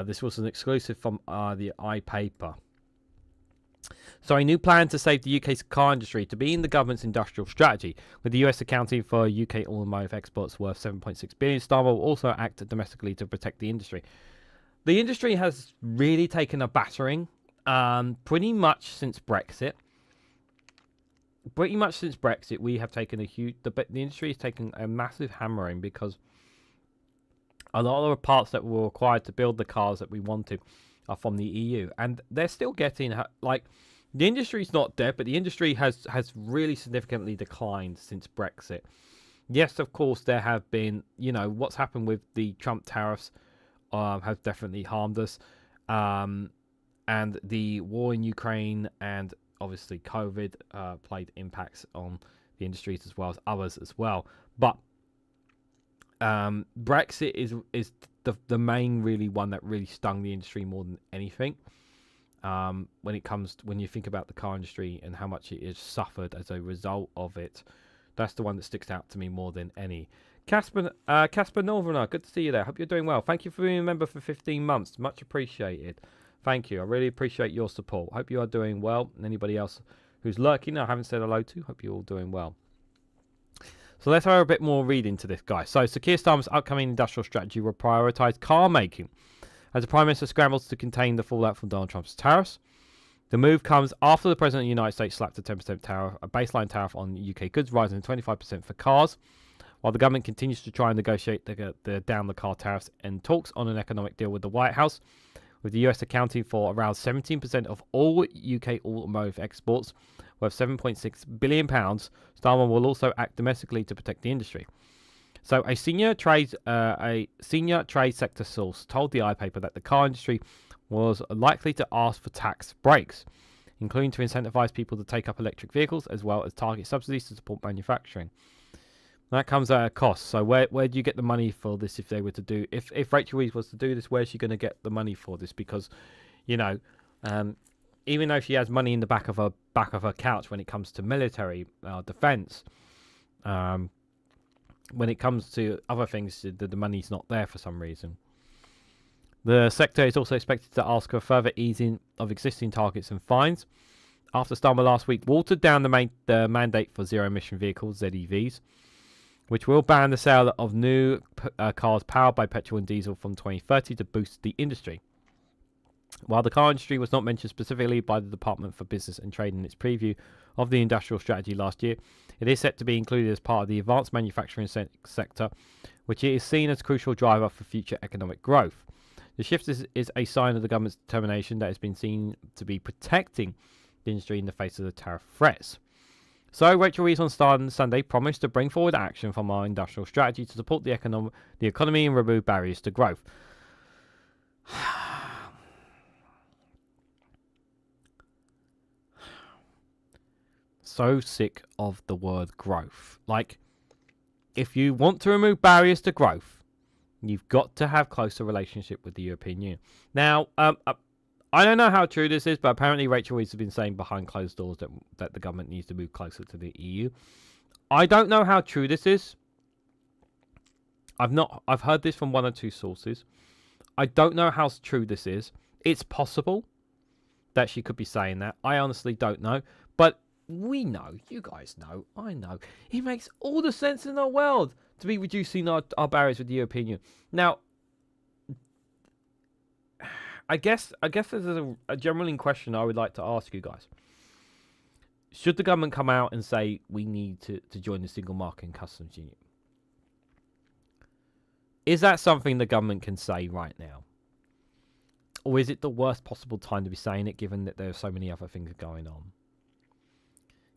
This was an exclusive from the iPaper. So a new plan to save the UK's car industry to be in the government's industrial strategy, with the US accounting for UK automotive exports worth 7.6 billion. Starmer will also act domestically to protect the industry. The industry has really taken a battering, pretty much since Brexit. We have taken a huge. The industry has taken a massive hammering because a lot of the parts that were required to build the cars that we wanted are from the EU, and they're still getting like. The industry's not dead, but the industry has really significantly declined since Brexit. Yes, of course, there have been, what's happened with the Trump tariffs has definitely harmed us. And the war in Ukraine and obviously COVID played impacts on the industries as well as others as well. But Brexit is the main really one that really stung the industry more than anything. When you think about the car industry and how much it has suffered as a result of it, that's the one that sticks out to me more than any. Casper Northerner, good to see you there. Hope you're doing well. Thank you for being a member for 15 months. Much appreciated. Thank you. I really appreciate your support. Hope you are doing well. And anybody else who's lurking, I haven't said hello to. Hope you're all doing well. So let's have a bit more read into this, guy. So Sir Keir Starmer's upcoming industrial strategy will prioritise car making as the Prime Minister scrambles to contain the fallout from Donald Trump's tariffs. The move comes after the President of the United States slapped a 10% tariff, a baseline tariff on UK goods, rising to 25% for cars, while the government continues to try and negotiate down the car tariffs and talks on an economic deal with the White House, with the US accounting for around 17% of all UK automotive exports, worth £7.6 billion. Starmer will also act domestically to protect the industry. So a senior trade sector source told the iPaper that the car industry was likely to ask for tax breaks, including to incentivize people to take up electric vehicles, as well as target subsidies to support manufacturing. That comes at a cost. So where do you get the money for this if they were to do... If Rachel Reeves was to do this, where's she going to get the money for this? Because, even though she has money in the back of her couch when it comes to military defense, when it comes to other things, the money's not there for some reason. The sector is also expected to ask for further easing of existing targets and fines, after Starmer last week watered down the mandate for zero-emission vehicles, ZEVs, which will ban the sale of new cars powered by petrol and diesel from 2030 to boost the industry. While the car industry was not mentioned specifically by the Department for Business and Trade in its preview of the industrial strategy last year, it is set to be included as part of the advanced manufacturing sector, which is seen as a crucial driver for future economic growth. The shift is a sign of the government's determination that has been seen to be protecting the industry in the face of the tariff threats. So Rachel Reeves on Sunday promised to bring forward action from our industrial strategy to support the economy and remove barriers to growth. So sick of the word growth. Like, if you want to remove barriers to growth, you've got to have closer relationship with the European Union. Now, I don't know how true this is, but apparently Rachel Reeves has been saying behind closed doors that the government needs to move closer to the EU. I don't know how true this is. I've heard this from one or two sources. I don't know how true this is. It's possible that she could be saying that. I honestly don't know. But we know, you guys know, I know. It makes all the sense in the world to be reducing our barriers with the European Union. Now, I guess there's a genuine question I would like to ask you guys. Should the government come out and say we need to join the single market and customs union? Is that something the government can say right now? Or is it the worst possible time to be saying it, given that there are so many other things going on?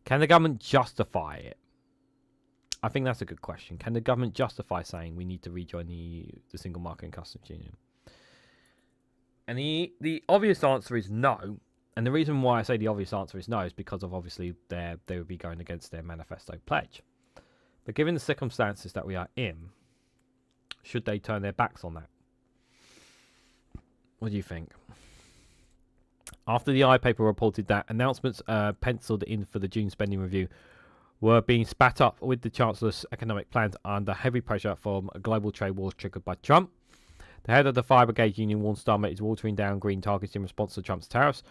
Can the government justify it? I think that's a good question. Can the government justify saying we need to rejoin the single market and customs union? And the obvious answer is no. And the reason why I say the obvious answer is no is because of obviously they would be going against their manifesto pledge. But given the circumstances that we are in, should they turn their backs on that? What do you think? After the iPaper reported that announcements penciled in for the June spending review were being spat up with the Chancellor's economic plans under heavy pressure from global trade wars triggered by Trump, the head of the Fire Brigade Union warned Starmer is watering down green targets in response to Trump's tariffs.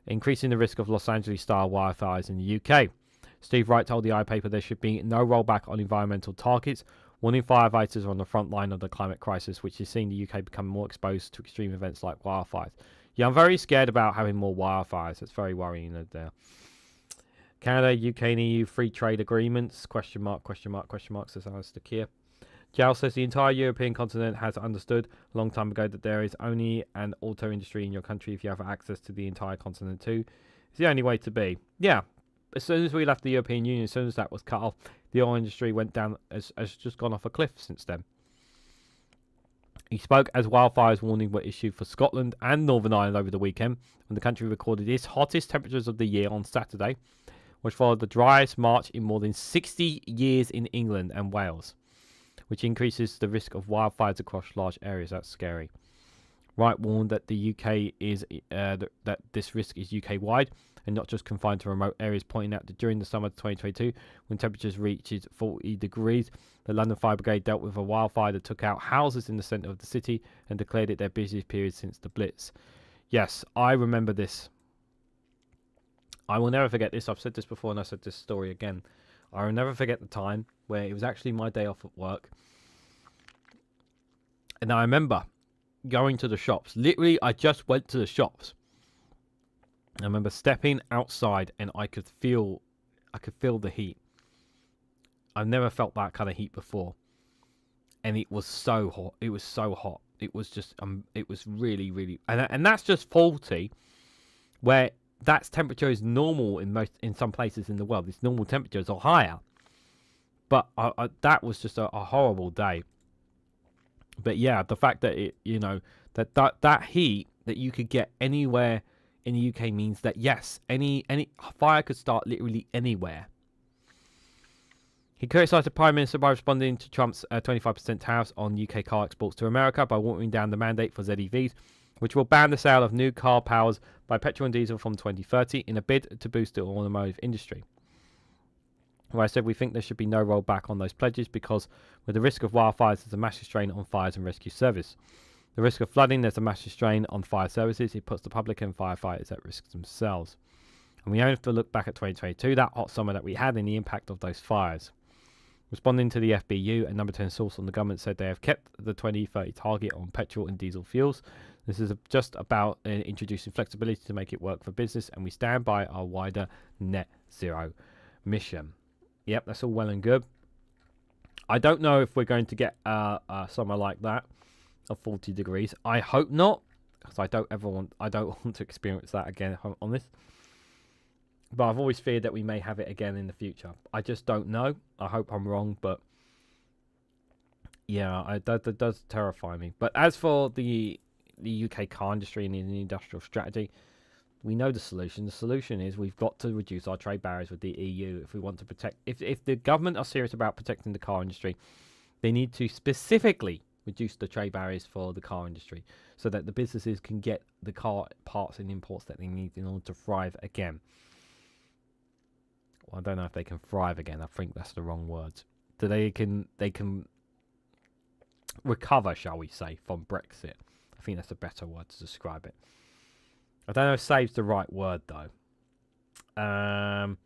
increasing the risk of Los Angeles-style wildfires in the UK. Steve Wright told the iPaper there should be no rollback on environmental targets, warning firefighters are on the front line of the climate crisis, which is seeing the UK become more exposed to extreme events like wildfires. Yeah, I'm very scared about having more wildfires. It's very worrying there. Canada, UK and EU free trade agreements, question mark, says Alistair Keir. Jal says the entire European continent has understood a long time ago that there is only an auto industry in your country if you have access to the entire continent too. It's the only way to be. Yeah, as soon as we left the European Union, as soon as that was cut off, the oil industry went down, has just gone off a cliff since then. He spoke as wildfires warning were issued for Scotland and Northern Ireland over the weekend, when the country recorded its hottest temperatures of the year on Saturday, which followed the driest March in more than 60 years in England and Wales, which increases the risk of wildfires across large areas. That's scary. Wright warned that the UK is that this risk is UK-wide and not just confined to remote areas, pointing out that during the summer of 2022, when temperatures reached 40 degrees, the London Fire Brigade dealt with a wildfire that took out houses in the centre of the city and declared it their busiest period since the Blitz. Yes, I remember this. I will never forget this. I've said this before and I said this story again. I will never forget the time where it was actually my day off at work. And I remember going to the shops. Literally, I just went to the shops. I remember stepping outside and I could feel the heat. I've never felt that kind of heat before. And it was so hot. It was so hot. It was just, it was really, really, and that's just 40, where that's temperature is normal in some places in the world. It's normal temperatures or higher. But that was just a horrible day. But yeah, the fact that it, that heat that you could get anywhere in the UK means that yes, any fire could start literally anywhere. He criticised the Prime Minister by responding to Trump's 25% tariffs on UK car exports to America by watering down the mandate for ZEVs, which will ban the sale of new car powers by petrol and diesel from 2030 in a bid to boost the automotive industry. Where I said we think there should be no rollback on those pledges because with the risk of wildfires, there's a massive strain on fires and rescue service. The risk of flooding, there's a massive strain on fire services. It puts the public and firefighters at risk themselves. And we only have to look back at 2022, that hot summer that we had, and the impact of those fires. Responding to the FBU, a number 10 source on the government said they have kept the 2030 target on petrol and diesel fuels. This is just about introducing flexibility to make it work for business, and we stand by our wider net zero mission. Yep, that's all well and good. I don't know if we're going to get a summer like that of 40 degrees. I hope not, because I don't want to experience that again on this. But I've always feared that we may have it again in the future. I just don't know. I hope I'm wrong, but yeah, that does terrify me. But as for the UK car industry and the industrial strategy, we know the solution. The solution is we've got to reduce our trade barriers with the EU if we want to protect. If the government are serious about protecting the car industry, they need to specifically reduce the trade barriers for the car industry so that the businesses can get the car parts and imports that they need in order to thrive again. Well, I don't know if they can thrive again. I think that's the wrong words. So they can recover, shall we say, from Brexit. I think that's a better word to describe it. I don't know if save's the right word, though. And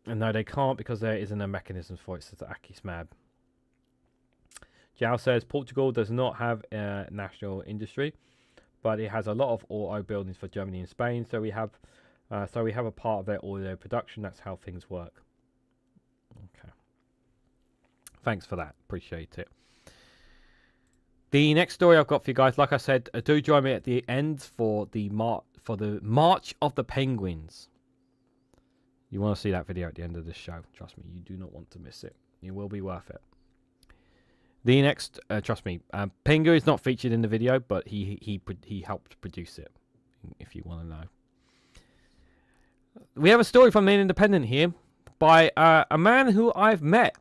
no, they can't because there isn't a mechanism for it, says Akismab. Jal says Portugal does not have a national industry, but it has a lot of auto buildings for Germany and Spain, so we have a part of their audio production. That's how things work. Okay. Thanks for that. Appreciate it. The next story I've got for you guys, like I said, do join me at the end for the March of the Penguins. You want to see that video at the end of this show. Trust me, you do not want to miss it. It will be worth it. The next, trust me, Pengu is not featured in the video, but he helped produce it, if you want to know. We have a story from The Independent here by a man who I've met.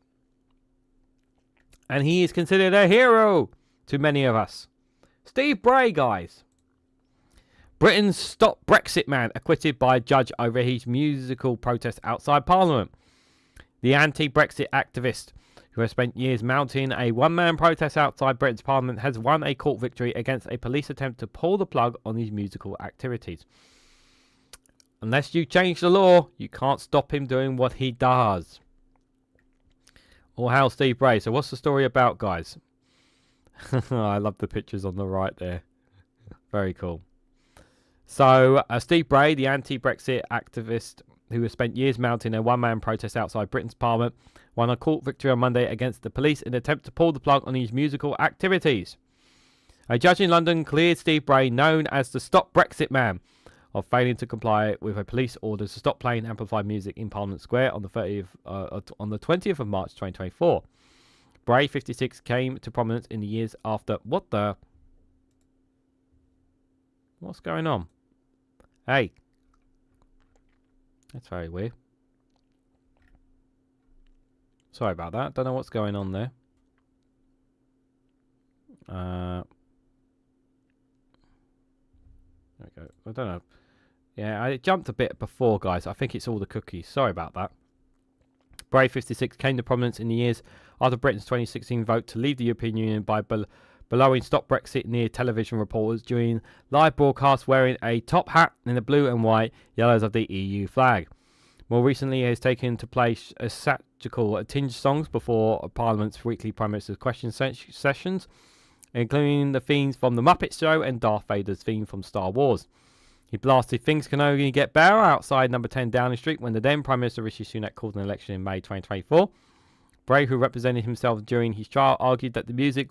And he is considered a hero to many of us. Steve Bray, guys. Britain's Stop Brexit Man acquitted by judge over his musical protest outside Parliament. The anti-Brexit activist, who has spent years mounting a one-man protest outside Britain's Parliament, has won a court victory against a police attempt to pull the plug on his musical activities. unless you change the law, you can't stop him doing what he does. All hail Steve Bray. So what's the story about, guys? I love the pictures on the right there. Very cool. So Steve Bray, the anti-Brexit activist who has spent years mounting a one-man protest outside Britain's Parliament, won a court victory on Monday against the police in an attempt to pull the plug on his musical activities. A judge in London cleared Steve Bray, known as the Stop Brexit Man, of failing to comply with a police order to stop playing amplified music in Parliament Square on the 20th of March 2024. Bray, 56, came to prominence in the years after... What's going on? Hey. That's very weird. Sorry about that. Don't know what's going on there. There we go. I don't know. Yeah, I jumped a bit before, guys. I think it's all the cookies. Sorry about that. Bray, 56, came to prominence in the years after Britain's 2016 vote to leave the European Union by blowing Stop Brexit near television reporters during live broadcasts wearing a top hat and the blue and white yellows of the EU flag. More recently, he has taken to play satirical tinge songs before Parliament's weekly Prime Minister's question sessions, including the themes from The Muppet Show and Darth Vader's theme from Star Wars. He blasted "Things Can Only Get Better" outside number 10 Downing Street when the then Prime Minister Rishi Sunak called an election in May 2024. Bray, who represented himself during his trial, argued that the music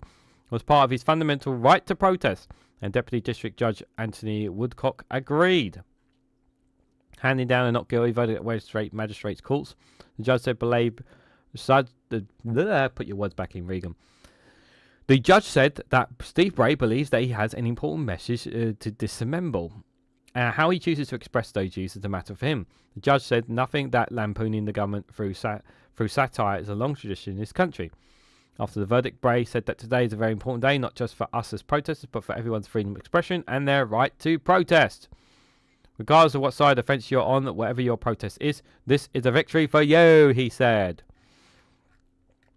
was part of his fundamental right to protest, and Deputy District Judge Anthony Woodcock agreed. Handing down a not guilty verdict at magistrates' courts, the judge said, put your words back in, Regan. The judge said that Steve Bray believes that he has an important message to dissemble. How he chooses to express those views is a matter for him. The judge said nothing that lampooning the government through satire is a long tradition in this country. After the verdict, Bray said that today is a very important day, not just for us as protesters, but for everyone's freedom of expression and their right to protest. Regardless of what side of the fence you're on, whatever your protest is, this is a victory for you, he said.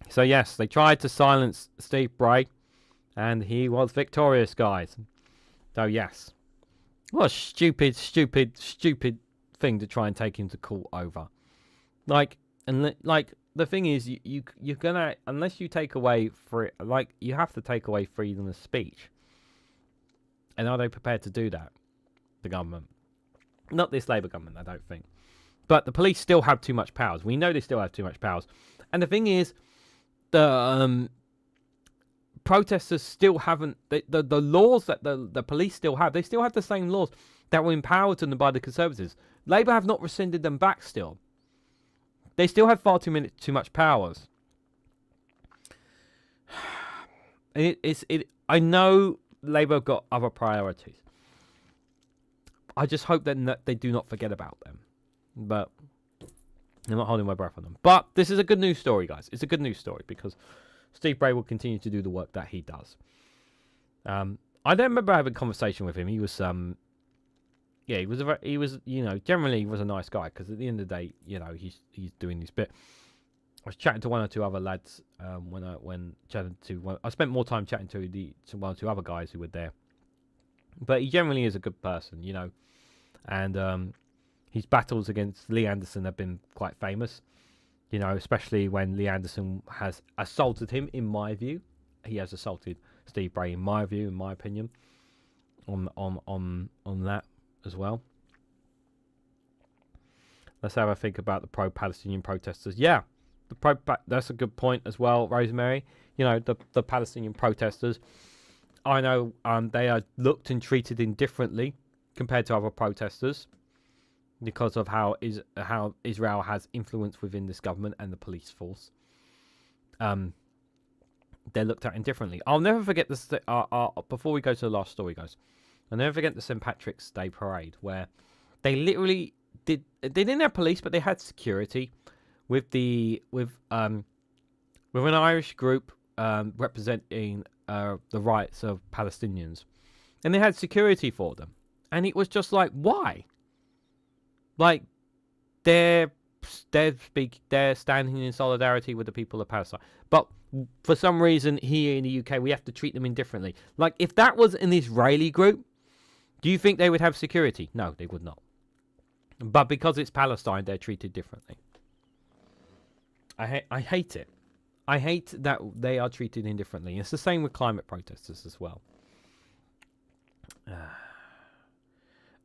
So yes, they tried to silence Steve Bray, and he was victorious, guys. So yes. What a stupid thing to try and take him to court over. The thing is, you're gonna, unless you take away you have to take away freedom of speech. And are they prepared to do that? The government. Not this Labour government, I don't think. But the police still have too much powers. We know they still have too much powers. And the thing is, the protesters still haven't... The laws that the police still have, they still have the same laws that were empowered to them by the Conservatives. Labour have not rescinded them back still. They still have far too much powers. I know Labour have got other priorities. I just hope that they do not forget about them. But I'm not holding my breath on them. But this is a good news story, guys. It's a good news story because Steve Bray will continue to do the work that he does. I don't remember having a conversation with him. He was generally he was a nice guy because at the end of the day, he's doing this bit. I was chatting to one or two other lads I spent more time chatting to one or two other guys who were there. But he generally is a good person, and his battles against Lee Anderson have been quite famous, especially when Lee Anderson has assaulted him, in my view. He has assaulted Steve Bray, in my view, in my opinion, on that as well. Let's have a think about the pro-Palestinian protesters. Yeah, that's a good point as well, Rosemary. The Palestinian protesters. I know they are looked and treated indifferently compared to other protesters because of how Israel has influence within this government and the police force. They're looked at indifferently. I'll never forget this. Before we go to the last story, guys, I'll never forget the St. Patrick's Day parade where they literally they didn't have police, but they had security with an Irish group representing the rights of Palestinians, and they had security for them, and it was just like, why? Like they're standing in solidarity with the people of Palestine, but for some reason here in the UK we have to treat them indifferently. Like if that was an Israeli group, do you think they would have security? No, they would not. But because it's Palestine, they're treated differently. I hate it. I hate that they are treated indifferently. It's the same with climate protesters as well.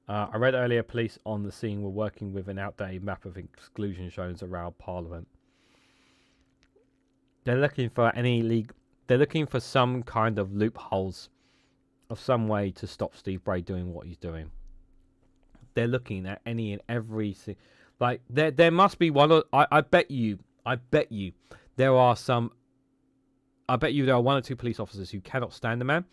I read earlier police on the scene were working with an outdated map of exclusion zones around Parliament. They're looking for they're looking for some kind of loopholes of some way to stop Steve Bray doing what he's doing. They're looking at any and every like there must be one. I bet you there are some. I bet you there are one or two police officers who cannot stand the man,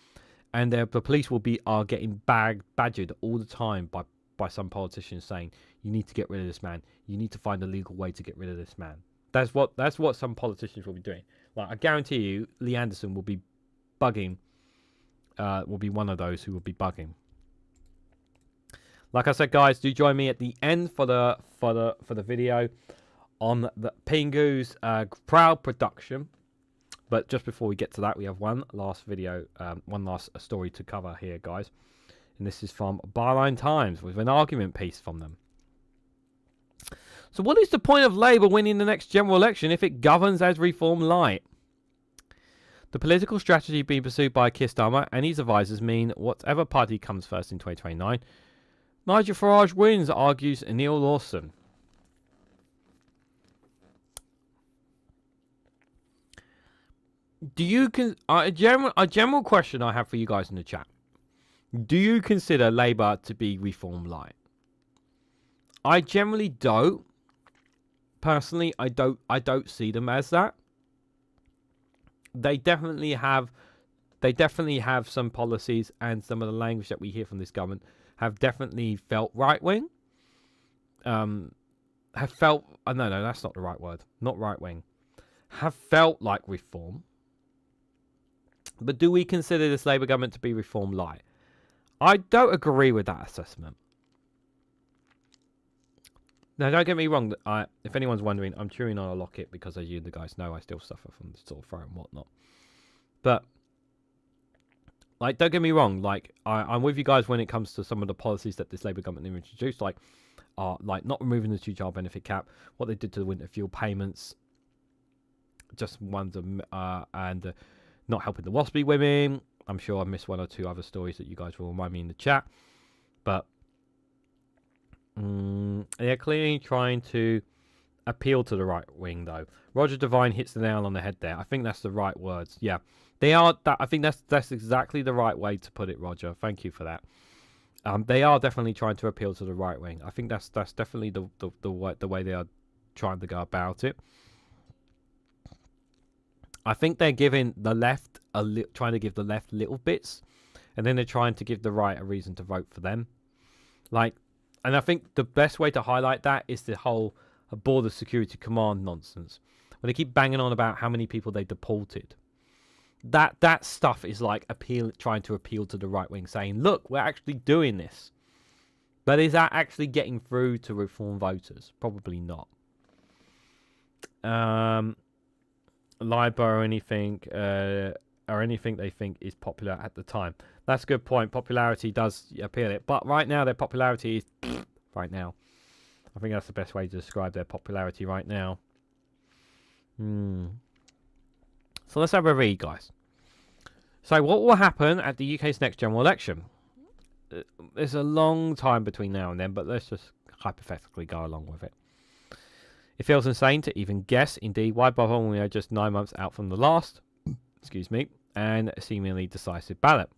and the police are getting badgered all the time by some politicians saying you need to get rid of this man. You need to find a legal way to get rid of this man. That's what some politicians will be doing. Like I guarantee you, Lee Anderson will be bugging. Will be one of those who will be bugging. Like I said, guys, do join me at the end for the video on the Pingu's proud production. But just before we get to that, we have one last story to cover here, guys. And this is from Byline Times with an argument piece from them. So what is the point of Labour winning the next general election if it governs as Reform-Lite? The political strategy being pursued by Keir Starmer and his advisors mean whatever party comes first in 2029, Nigel Farage wins, argues Neil Lawson. Do you a general question I have for you guys in the chat? Do you consider Labour to be Reform-Lite? I generally don't. Personally, I don't see them as that. They definitely have some policies, and some of the language that we hear from this government have definitely felt right wing. No, that's not the right word. Not right wing. Have felt like reform. But do we consider this Labour government to be Reform-Lite? I don't agree with that assessment. Now, don't get me wrong. If anyone's wondering, I'm chewing on a locket because, as you the guys know, I still suffer from sore throat and whatnot. But, like, don't get me wrong. Like, I'm with you guys when it comes to some of the policies that this Labour government introduced, like not removing the two-child benefit cap, what they did to the winter fuel payments, just ones and not helping the WASPy women. I'm sure I missed one or two other stories that you guys will remind me in the chat, but. They're clearly trying to appeal to the right wing, though. Roger Devine hits the nail on the head there. I think that's the right words. Yeah, they are. I think that's exactly the right way to put it, Roger. Thank you for that. They are definitely trying to appeal to the right wing. I think that's definitely the way they are trying to go about it. I think they're giving the left trying to give the left little bits, and then they're trying to give the right a reason to vote for them. Like. And I think the best way to highlight that is the whole border security command nonsense. When they keep banging on about how many people they deported. That stuff is like trying to appeal to the right wing, saying, look, we're actually doing this. But is that actually getting through to reform voters? Probably not. Labour or anything they think is popular at the time. That's a good point. Popularity does appeal it. But right now, their popularity is... right now. I think that's the best way to describe their popularity right now. So let's have a read, guys. So what will happen at the UK's next general election? There's a long time between now and then, but let's just hypothetically go along with it. It feels insane to even guess. Indeed, why bother when we are just 9 months out from the last... excuse me, and seemingly decisive ballot.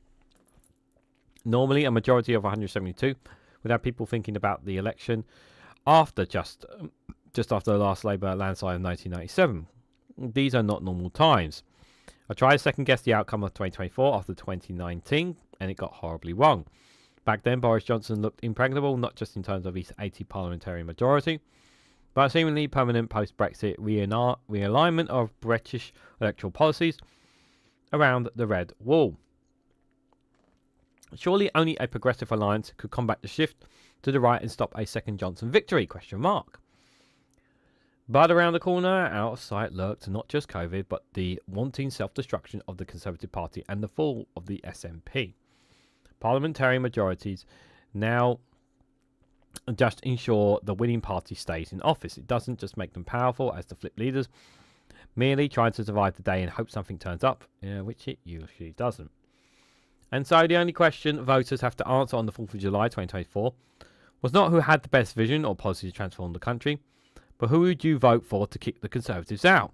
Normally, a majority of 172 would have people thinking about the election after just after the last Labour landslide of 1997. These are not normal times. I tried to second guess the outcome of 2024 after 2019, and it got horribly wrong. Back then, Boris Johnson looked impregnable, not just in terms of his 80 parliamentary majority, but a seemingly permanent post-Brexit realignment of British electoral policies around the red wall. Surely only a progressive alliance could combat the shift to the right and stop a second Johnson victory, ? But around the corner, out of sight lurked not just COVID, but the wanting self-destruction of the Conservative Party and the fall of the SNP. Parliamentary majorities now and just ensure the winning party stays in office. It doesn't just make them powerful as the flip leaders, merely trying to survive the day and hope something turns up, which it usually doesn't. And so the only question voters have to answer on the 4th of July 2024 was not who had the best vision or policy to transform the country, but who would you vote for to kick the Conservatives out?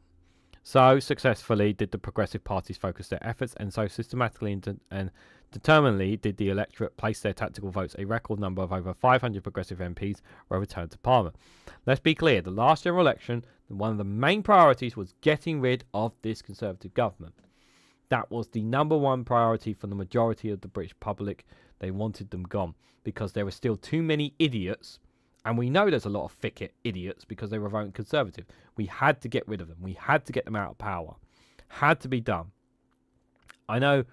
So successfully did the progressive parties focus their efforts, and so systematically and determinedly did the electorate place their tactical votes. A record number of over 500 progressive MPs were returned to Parliament. Let's be clear, the last general election, one of the main priorities was getting rid of this Conservative government. That was the number one priority for the majority of the British public. They wanted them gone because there were still too many idiots, and we know there's a lot of thick idiots because they were voting Conservative. We had to get rid of them. We had to get them out of power. Had to be done. I know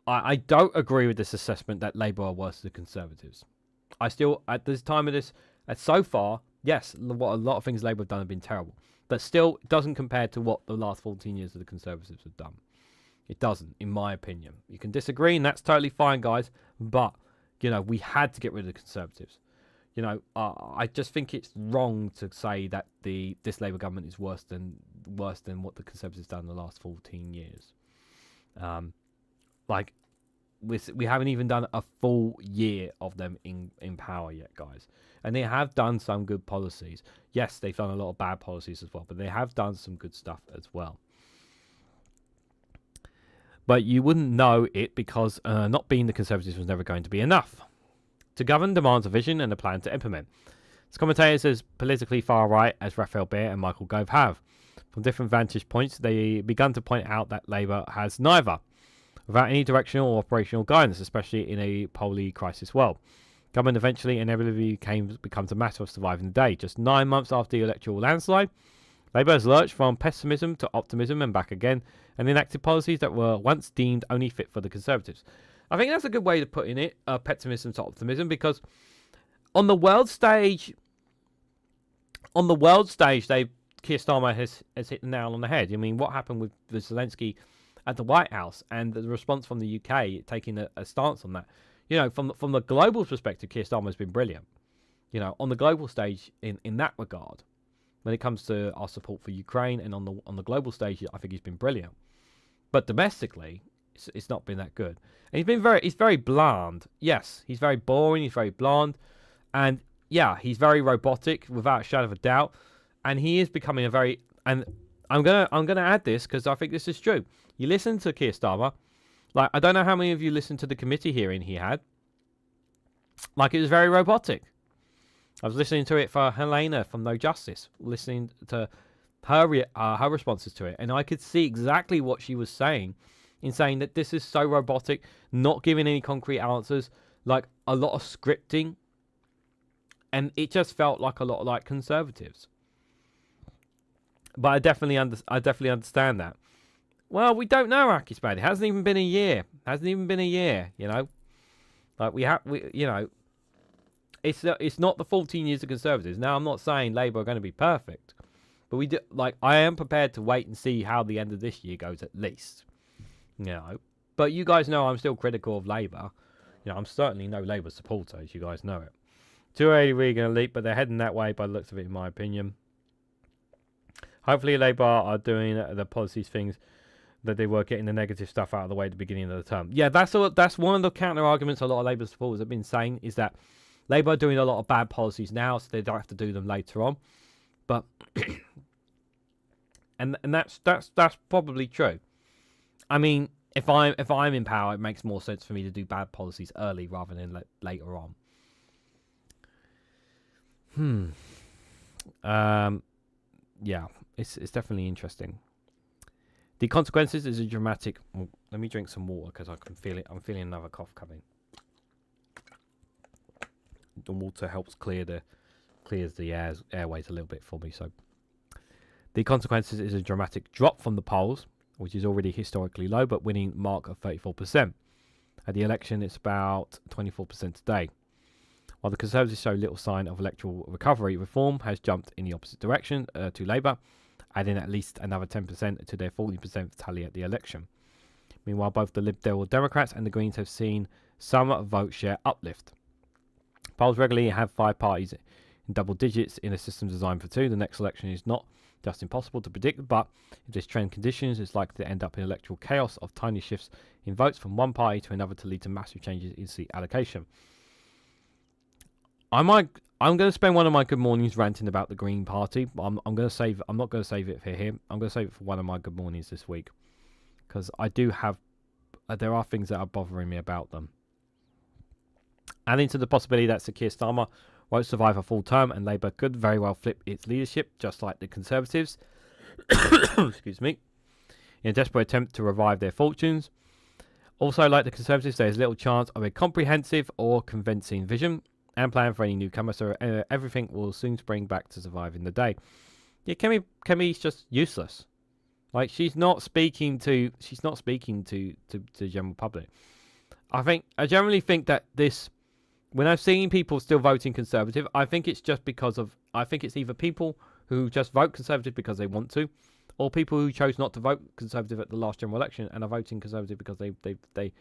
I don't agree with this assessment that Labour are worse than the Conservatives. I still, at this time of this, so far, yes, what a lot of things Labour have done have been terrible, but still it doesn't compare to what the last 14 years of the Conservatives have done. It doesn't, in my opinion. You can disagree, and that's totally fine, guys. But, we had to get rid of the Conservatives. I just think it's wrong to say that this Labour government is worse than what the Conservatives have done in the last 14 years. We haven't even done a full year of them in power yet, guys. And they have done some good policies. Yes, they've done a lot of bad policies as well, but they have done some good stuff as well. But you wouldn't know it because not being the Conservatives was never going to be enough. To govern demands a vision and a plan to implement. As commentators as politically far right as Raphael Bear and Michael Gove have. From different vantage points, they begun to point out that Labour has neither, without any directional or operational guidance, especially in a poly crisis world. Government eventually inevitably becomes a matter of surviving the day. Just 9 months after the electoral landslide, Labour has lurched from pessimism to optimism and back again, and enacted policies that were once deemed only fit for the Conservatives. I think that's a good way of putting it, pessimism to optimism, because on the world stage, Keir Starmer has hit the nail on the head. I mean, what happened with Zelensky at the White House and the response from the UK taking a stance on that? From the global perspective, Keir Starmer has been brilliant. On the global stage in that regard, when it comes to our support for Ukraine, and on the global stage, I think he's been brilliant. But domestically, it's not been that good. And he's very bland. Yes, he's very boring. He's very bland, and yeah, he's very robotic without a shadow of a doubt. And he is becoming and I'm gonna add this because I think this is true. You listen to Keir Starmer, I don't know how many of you listened to the committee hearing he had. It was very robotic. I was listening to it for Helena from No Justice, listening to her responses to it, and I could see exactly what she was saying, in saying that this is so robotic, not giving any concrete answers, a lot of scripting, and it just felt like a lot like Conservatives. But I definitely understand that. Well, we don't know, Akisman. It hasn't even been a year. It's not the 14 years of Conservatives. Now, I'm not saying Labour are going to be perfect, but we do. I am prepared to wait and see how the end of this year goes, at least. But you guys know I'm still critical of Labour. I'm certainly no Labour supporter, as you guys know it. Too early, REGANELITE, but they're heading that way by the looks of it, in my opinion. Hopefully, Labour are doing the policies things that they were, getting the negative stuff out of the way at the beginning of the term. Yeah, that's one of the counter arguments a lot of Labour supporters have been saying, is that Labour are doing a lot of bad policies now, so they don't have to do them later on. But and that's probably true. I mean, if I'm in power, it makes more sense for me to do bad policies early rather than later on. Yeah, it's definitely interesting. The consequences is a dramatic. Well, let me drink some water because I can feel it. I'm feeling another cough coming. The water helps clears the airways a little bit for me. So the consequences is a dramatic drop from the polls, which is already historically low, but winning mark of 34%. At the election, it's about 24% today. While the Conservatives show little sign of electoral recovery, Reform has jumped in the opposite direction to Labour, adding at least another 10% to their 40% tally at the election. Meanwhile, both the Liberal Democrats and the Greens have seen some vote share uplift. Polls regularly have 5 parties in double digits in a system designed for 2. The next election is not just impossible to predict, but if this trend continues, it's likely to end up in electoral chaos of tiny shifts in votes from one party to another to lead to massive changes in seat allocation. I'm going to spend one of my good mornings ranting about the Green Party. I'm not going to save it for here. I'm going to save it for one of my good mornings this week, because I do have there are things that are bothering me about them. Adding to the possibility that Sir Keir Starmer won't survive a full term, and Labour could very well flip its leadership, just like the Conservatives, excuse me, in a desperate attempt to revive their fortunes. Also, like the Conservatives, there is little chance of a comprehensive or convincing vision and plan for any newcomer, so everything will soon spring back to survive in the day. Yeah, Kemi's just useless. Like, she's not speaking to the general public. I generally think that this, when I've seen people still voting Conservative, I think it's just because of, I think it's either people who just vote Conservative because they want to, or people who chose not to vote Conservative at the last general election and are voting Conservative because they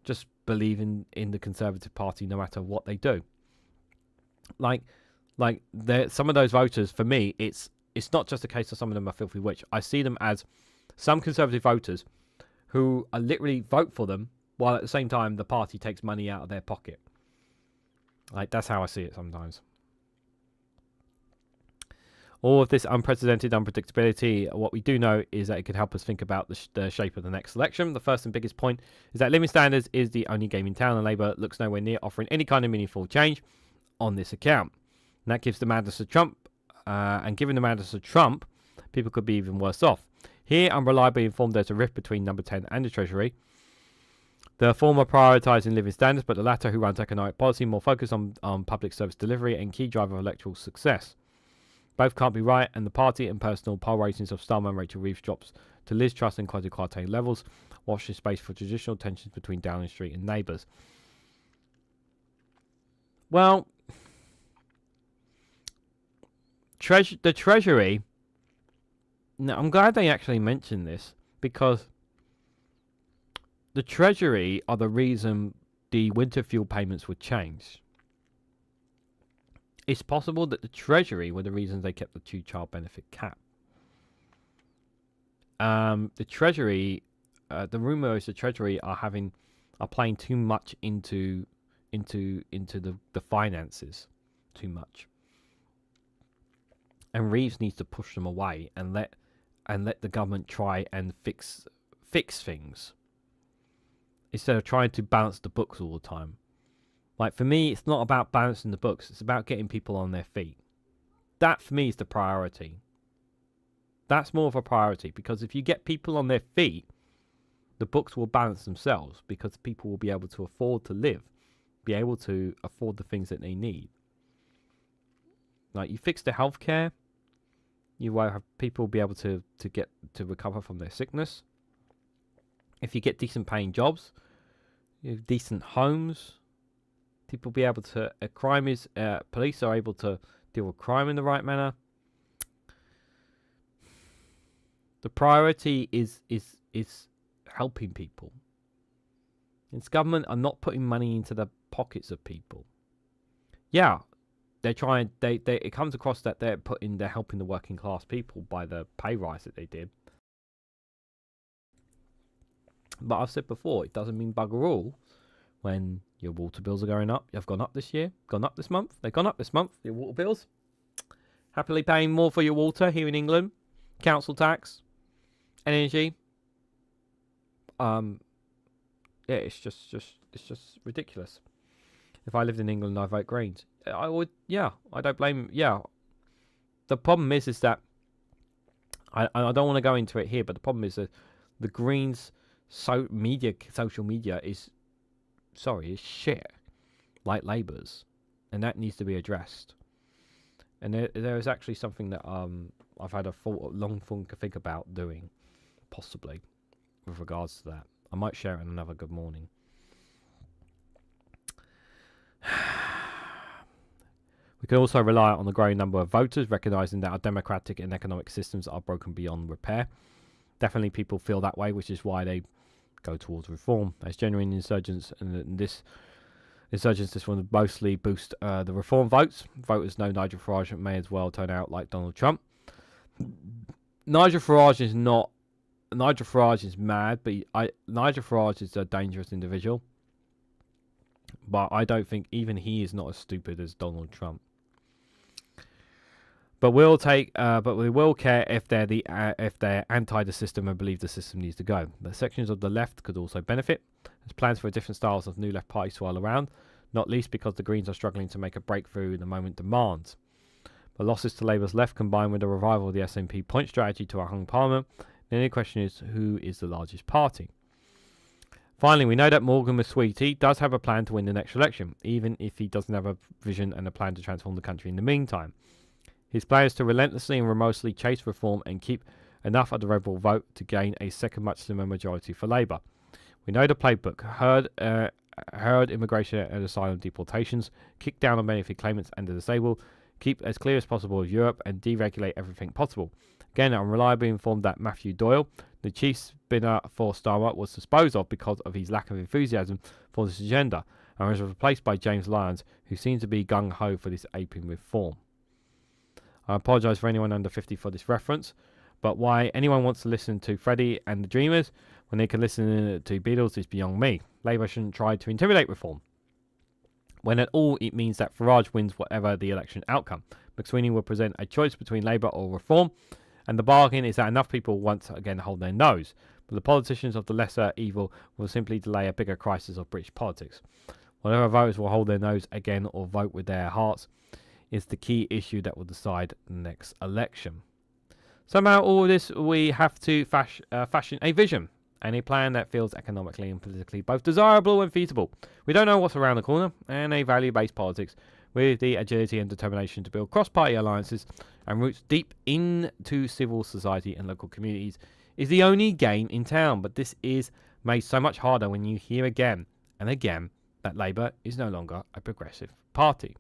just believe in the Conservative Party no matter what they do. Like some of those voters, for me, it's not just a case of some of them are filthy rich. I see them as some Conservative voters who are literally vote for them while at the same time the party takes money out of their pocket. Like, that's how I see it sometimes. All of this unprecedented unpredictability, what we do know is that it could help us think about the shape of the next election. The first and biggest point is that living standards is the only game in town, and Labour looks nowhere near offering any kind of meaningful change on this account. And that gives the madness of Trump, and given the madness of Trump, people could be even worse off. Here, I'm reliably informed there's a rift between Number 10 and the Treasury. The former prioritising living standards, but the latter, who runs economic policy, more focused on public service delivery and key driver of electoral success. Both can't be right, and the party and personal poll ratings of Starmer and Rachel Reeves drops to Liz Truss and quasi-quartile levels. Watch this space for traditional tensions between Downing Street and neighbours. Well, the Treasury... No, I'm glad they actually mentioned this, because the Treasury are the reason the winter fuel payments were changed. It's possible that the Treasury were the reasons they kept the 2-child benefit cap. The Treasury, the rumour is the Treasury are playing too much into the finances, too much. And Reeves needs to push them away and let the government try and fix things, instead of trying to balance the books all the time. Like, for me, it's not about balancing the books. It's about getting people on their feet. That, for me, is the priority. That's more of a priority, because if you get people on their feet, the books will balance themselves, because people will be able to afford to live, be able to afford the things that they need. Like, you fix the healthcare, you will have people be able to recover from their sickness. If you get decent paying jobs, you have decent homes, people be able to, police are able to deal with crime in the right manner. The priority is helping people. Its government are not putting money into the pockets of people. Yeah, they're trying. It comes across that they're helping the working class people by the pay rise that they did. But I've said before, it doesn't mean bugger all when your water bills are going up. They've gone up this year, gone up this month. They've gone up this month, your water bills. Happily paying more for your water here in England. Council tax, energy. Yeah, it's just ridiculous. If I lived in England and I vote Greens, I would, yeah, I don't blame, yeah. The problem is that, I don't want to go into it here, but the problem is that the Greens social media is shit, like Labour's, and that needs to be addressed. And there is actually something that I've had a long think about doing, possibly, with regards to that. I might share it in another good morning. We can also rely on the growing number of voters, recognising that our democratic and economic systems are broken beyond repair. Definitely people feel that way, which is why they go towards reform. As genuine insurgents, and this Insurgents will mostly boost the reform votes. Voters know Nigel Farage may as well turn out like Donald Trump. Nigel Farage is mad, but Nigel Farage is a dangerous individual. But I don't think even he is not as stupid as Donald Trump. But we will care if they're anti the system and believe the system needs to go. The sections of the left could also benefit. There's plans for different styles of new left parties swirl around, not least because the Greens are struggling to make a breakthrough the moment demands. The losses to Labour's left combined with the revival of the SNP point strategy to a hung parliament, the only question is who is the largest party. Finally, we know that Morgan McSweetie does have a plan to win the next election, even if he doesn't have a vision and a plan to transform the country in the meantime. His plan is to relentlessly and remotely chase reform and keep enough of the rebel vote to gain a second much slimmer majority for Labour. We know the playbook: herd immigration and asylum deportations, kick down on benefit claimants and the disabled, keep as clear as possible of Europe, and deregulate everything possible. Again, I'm reliably informed that Matthew Doyle, the chief spinner for Starmer, was disposed of because of his lack of enthusiasm for this agenda, and was replaced by James Lyons, who seems to be gung-ho for this aping reform. I apologise for anyone under 50 for this reference, but why anyone wants to listen to Freddie and the Dreamers when they can listen to Beatles is beyond me. Labour shouldn't try to intimidate reform, when at all it means that Farage wins whatever the election outcome. McSweeney will present a choice between Labour or reform, and the bargain is that enough people once again hold their nose. But the politicians of the lesser evil will simply delay a bigger crisis of British politics. Whatever voters will hold their nose again or vote with their hearts is the key issue that will decide the next election. Somehow all this we have to fashion a vision and a plan that feels economically and politically both desirable and feasible. We don't know what's around the corner, and a value-based politics with the agility and determination to build cross-party alliances and roots deep into civil society and local communities is the only game in town. But this is made so much harder when you hear again and again that Labour is no longer a progressive party.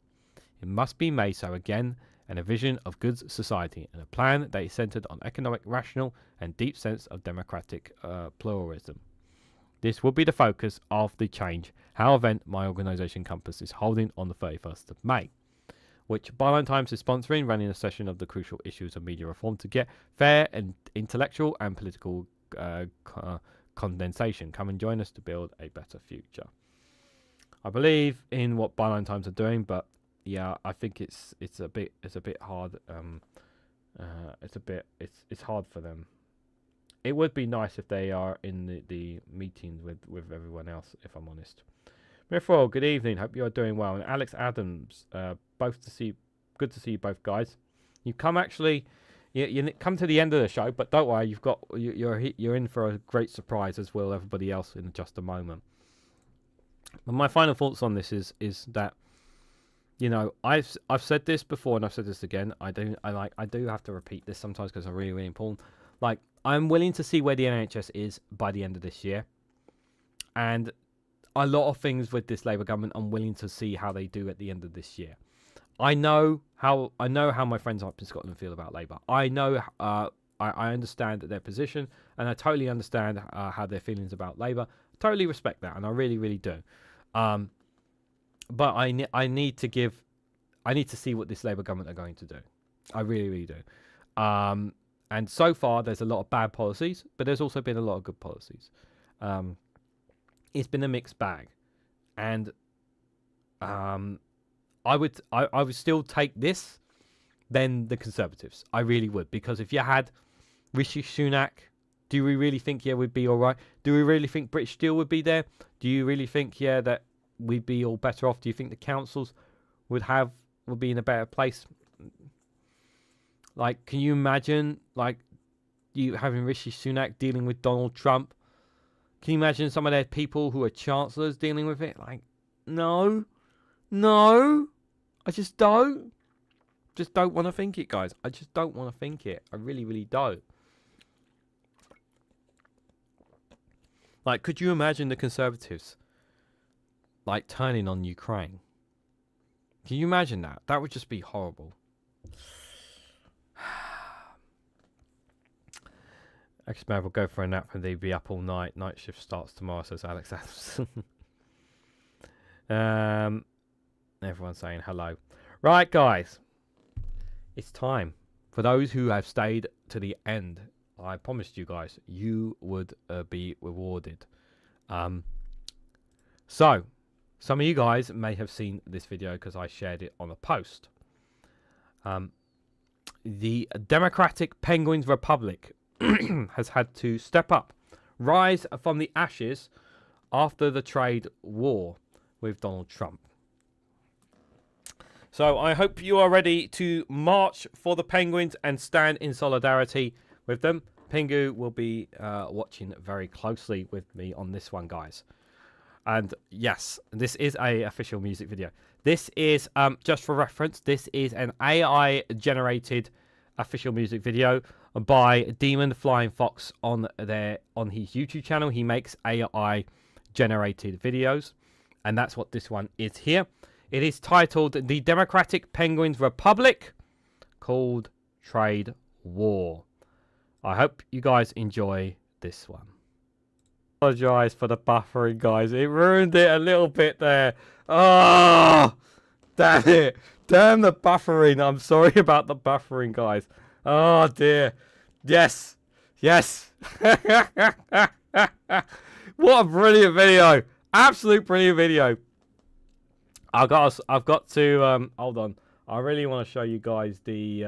It must be made so again, and a vision of good society and a plan that is centred on economic, rational and deep sense of democratic pluralism. This will be the focus of the Change How event my organisation Compass is holding on the 31st of May, which Byline Times is sponsoring, running a session of the crucial issues of media reform to get fair and intellectual and political condensation. Come and join us to build a better future. I believe in what Byline Times are doing, but yeah, I think it's a bit hard. It's hard for them. It would be nice if they are in the meetings with everyone else, if I'm honest. Therefore, good evening. Hope you are doing well. And Alex Adams, good to see you both guys. You come you come to the end of the show, but don't worry, you're in for a great surprise, as will everybody else in just a moment. But my final thoughts on this is that, you know, I've said this before and I've said this again. I do have to repeat this sometimes because it's really, really important. Like, I'm willing to see where the NHS is by the end of this year, and a lot of things with this Labour government I'm willing to see how they do at the end of this year. I know how my friends up in Scotland feel about Labour. I know I understand their position, and I totally understand how their feelings about Labour. Totally respect that, and I really, really do. But I need to see what this Labour government are going to do. I really, really do. And so far, there's a lot of bad policies, but there's also been a lot of good policies. It's been a mixed bag, and I would still take this than the Conservatives. I really would, because if you had Rishi Sunak, do we really think we'd be all right? Do we really think British Steel would be there? Do you really think that we'd be all better off? Do you think the councils would be in a better place? Like, can you imagine, like, you having Rishi Sunak dealing with Donald Trump? Can you imagine some of their people who are chancellors dealing with it? Like, no, I just don't want to think it, guys. I just don't want to think it. I really, really don't. Like, could you imagine the Conservatives, like, turning on Ukraine? Can you imagine that? That would just be horrible. X-Man will go for a nap and they'd be up all night. Night shift starts tomorrow, says Alex Adams. Everyone's saying hello. Right, guys. It's time. For those who have stayed to the end, I promised you guys you would be rewarded. So, some of you guys may have seen this video because I shared it on a post. The Democratic Penguins Republic has had to step up, rise from the ashes after the trade war with Donald Trump. So I hope you are ready to march for the Penguins and stand in solidarity with them. Pingu will be watching very closely with me on this one, guys. And yes, this is a official music video. This is, just for reference, this is an AI-generated official music video by Demon Flying Fox on his YouTube channel. He makes AI-generated videos, and that's what this one is here. It is titled The Democratic Penguins Republic, called Trade War. I hope you guys enjoy this one. Apologize for the buffering, guys. It ruined it a little bit there. Oh, damn it. Damn the buffering. I'm sorry about the buffering, guys. Oh, dear. Yes. Yes. What a brilliant video. Absolute brilliant video. I've got to hold on. I really want to show you guys the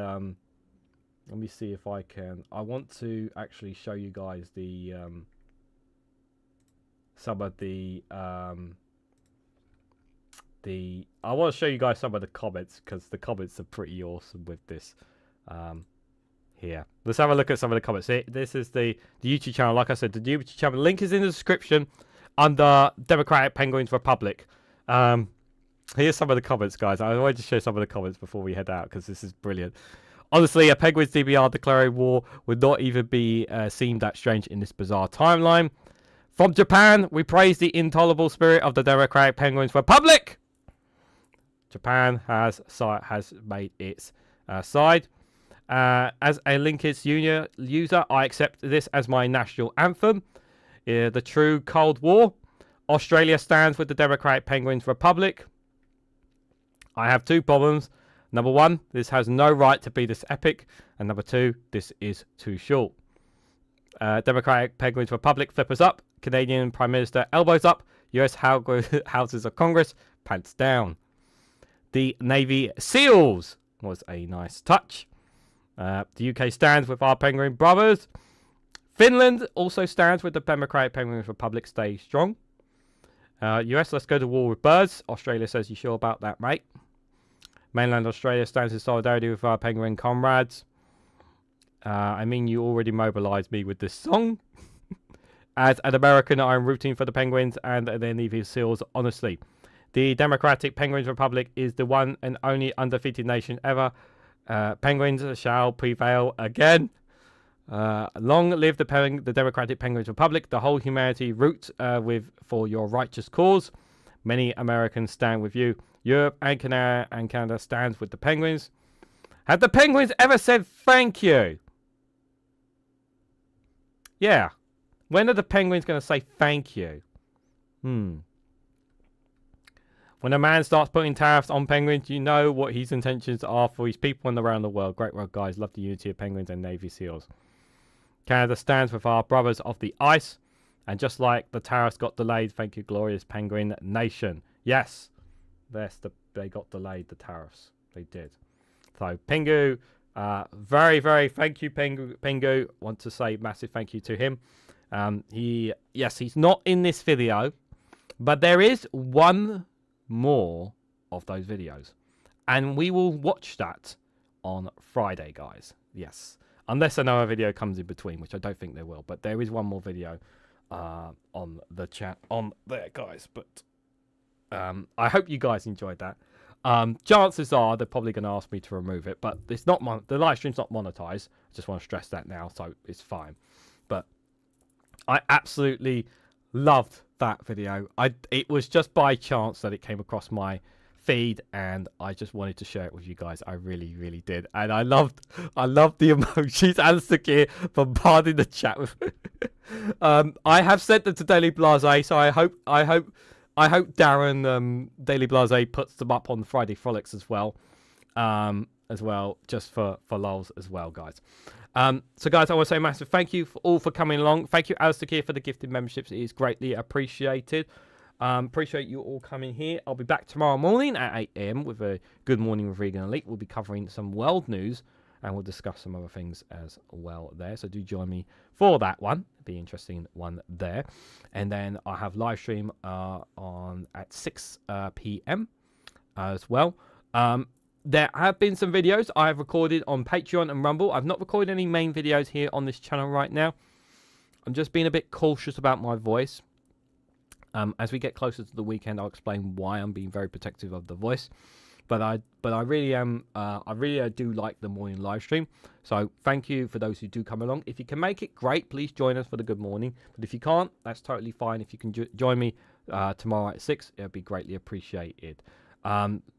let me see if I can. I want to actually show you guys the some of the I want to show you guys some of the comments, because the comments are pretty awesome with this. Here, let's have a look at some of the comments. This is the YouTube channel. Like I said, the YouTube channel link is in the description under Democratic Penguins Republic. Here's some of the comments, guys. I wanted to show some of the comments before we head out, because this is brilliant. Honestly, a Penguins DBR declaring war would not even be seem that strange in this bizarre timeline. From Japan, we praise the intolerable spirit of the Democratic Penguins Republic. Japan has made its side. As a Linkist user, I accept this as my national anthem. The true Cold War. Australia stands with the Democratic Penguins Republic. I have two problems. Number one, this has no right to be this epic. And number two, this is too short. Democratic Penguins Republic, flippers up. Canadian Prime Minister, elbows up. US Houses of Congress, pants down. The Navy SEALs was a nice touch. The UK stands with our penguin brothers. Finland also stands with the Democratic Penguins Republic, stay strong. US, let's go to war with birds. Australia says, you sure about that, mate? Mainland Australia stands in solidarity with our penguin comrades. I mean, you already mobilized me with this song. As an American, I'm rooting for the Penguins and their Navy SEALs, honestly. The Democratic Penguins Republic is the one and only undefeated nation ever. Penguins shall prevail again. Long live the Democratic Penguins Republic. The whole humanity roots for your righteous cause. Many Americans stand with you. Europe and Canada stands with the Penguins. Have the Penguins ever said thank you? Yeah. When are the Penguins going to say thank you? When a man starts putting tariffs on penguins, you know what his intentions are for his people and around the world. Great work, guys. Love the unity of penguins and Navy SEALs. Canada stands with our brothers of the ice. And just like the tariffs got delayed, thank you, glorious penguin nation. Yes, they got delayed, the tariffs. They did. So, Pingu, very, very thank you, Pingu. Want to say massive thank you to him. He's not in this video, but there is one more of those videos. And we will watch that on Friday, guys. Yes. Unless another video comes in between, which I don't think there will. But there is one more video on the chat on there, guys. But I hope you guys enjoyed that. Chances are they're probably going to ask me to remove it, but it's not the live stream's not monetized. I just want to stress that now, so it's fine. But I absolutely loved that video. It was just by chance that it came across my feed, and I just wanted to share it with you guys. I really, really did, and I loved the emojis and Sakir bombarding the chat with. I have sent them to Daily Blase, so I hope I hope Darren Daily Blase puts them up on the Friday Frolics as well. Just for lols as well, guys. So guys, I want to say a massive thank you for coming along. Thank you, Alistair, for the gifted memberships. It is greatly appreciated. Appreciate you all coming here. I'll be back tomorrow morning at 8 a.m. with a Good Morning with Regan Elite. We'll be covering some world news and we'll discuss some other things as well there. So do join me for that one. It'll be an interesting one there. And then I have live stream on at 6 p.m. As well. There have been some videos I have recorded on Patreon and Rumble. I've not recorded any main videos here on this channel right now. I'm just being a bit cautious about my voice. As we get closer to the weekend, I'll explain why I'm being very protective of the voice. But I really am. I really do like the morning live stream. So thank you for those who do come along. If you can make it, great. Please join us for the good morning. But if you can't, that's totally fine. If you can join me tomorrow at 6, it'll be greatly appreciated.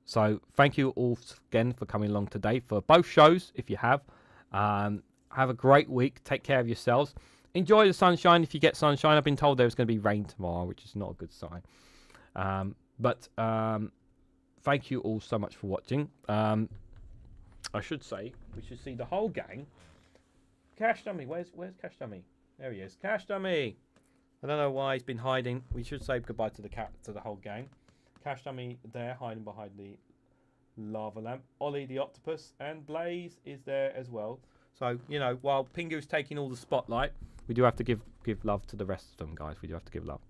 So thank you all again for coming along today for both shows. If you have a great week. Take care of yourselves. Enjoy the sunshine if you get sunshine. I've been told there's going to be rain tomorrow, which is not a good sign. But thank you all so much for watching. I should say we should see the whole gang. Cash Dummy, where's Cash Dummy? There he is. Cash Dummy. I don't know why he's been hiding. We should say goodbye to the whole gang. Cash Dummy there, hiding behind the lava lamp. Ollie the octopus and Blaze is there as well. So, you know, while Pingu's taking all the spotlight, we do have to give love to the rest of them, guys. We do have to give love.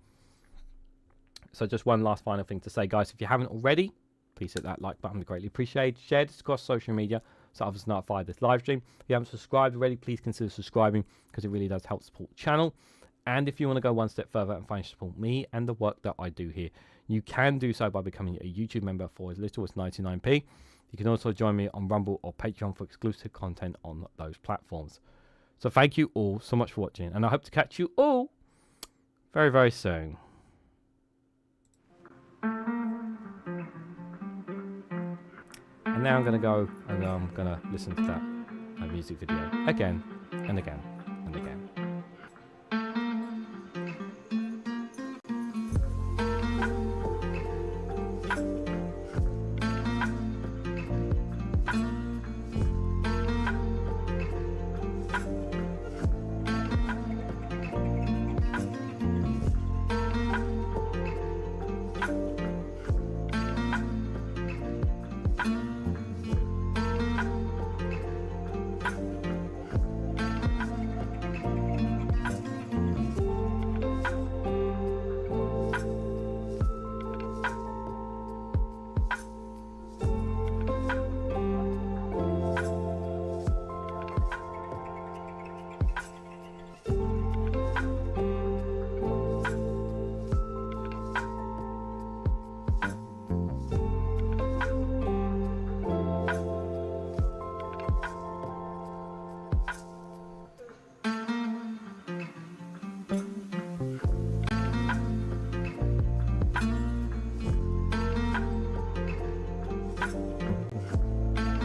So just one last final thing to say, guys. If you haven't already, please hit that like button. We greatly appreciate it. Share this across social media so others notify this live stream. If you haven't subscribed already, please consider subscribing because it really does help support the channel. And if you want to go one step further and financially support me and the work that I do here, you can do so by becoming a YouTube member for as little as 99p. You can also join me on Rumble or Patreon for exclusive content on those platforms. So thank you all so much for watching, and I hope to catch you all very, very soon. And now I'm going to go and I'm going to listen to that music video again and again.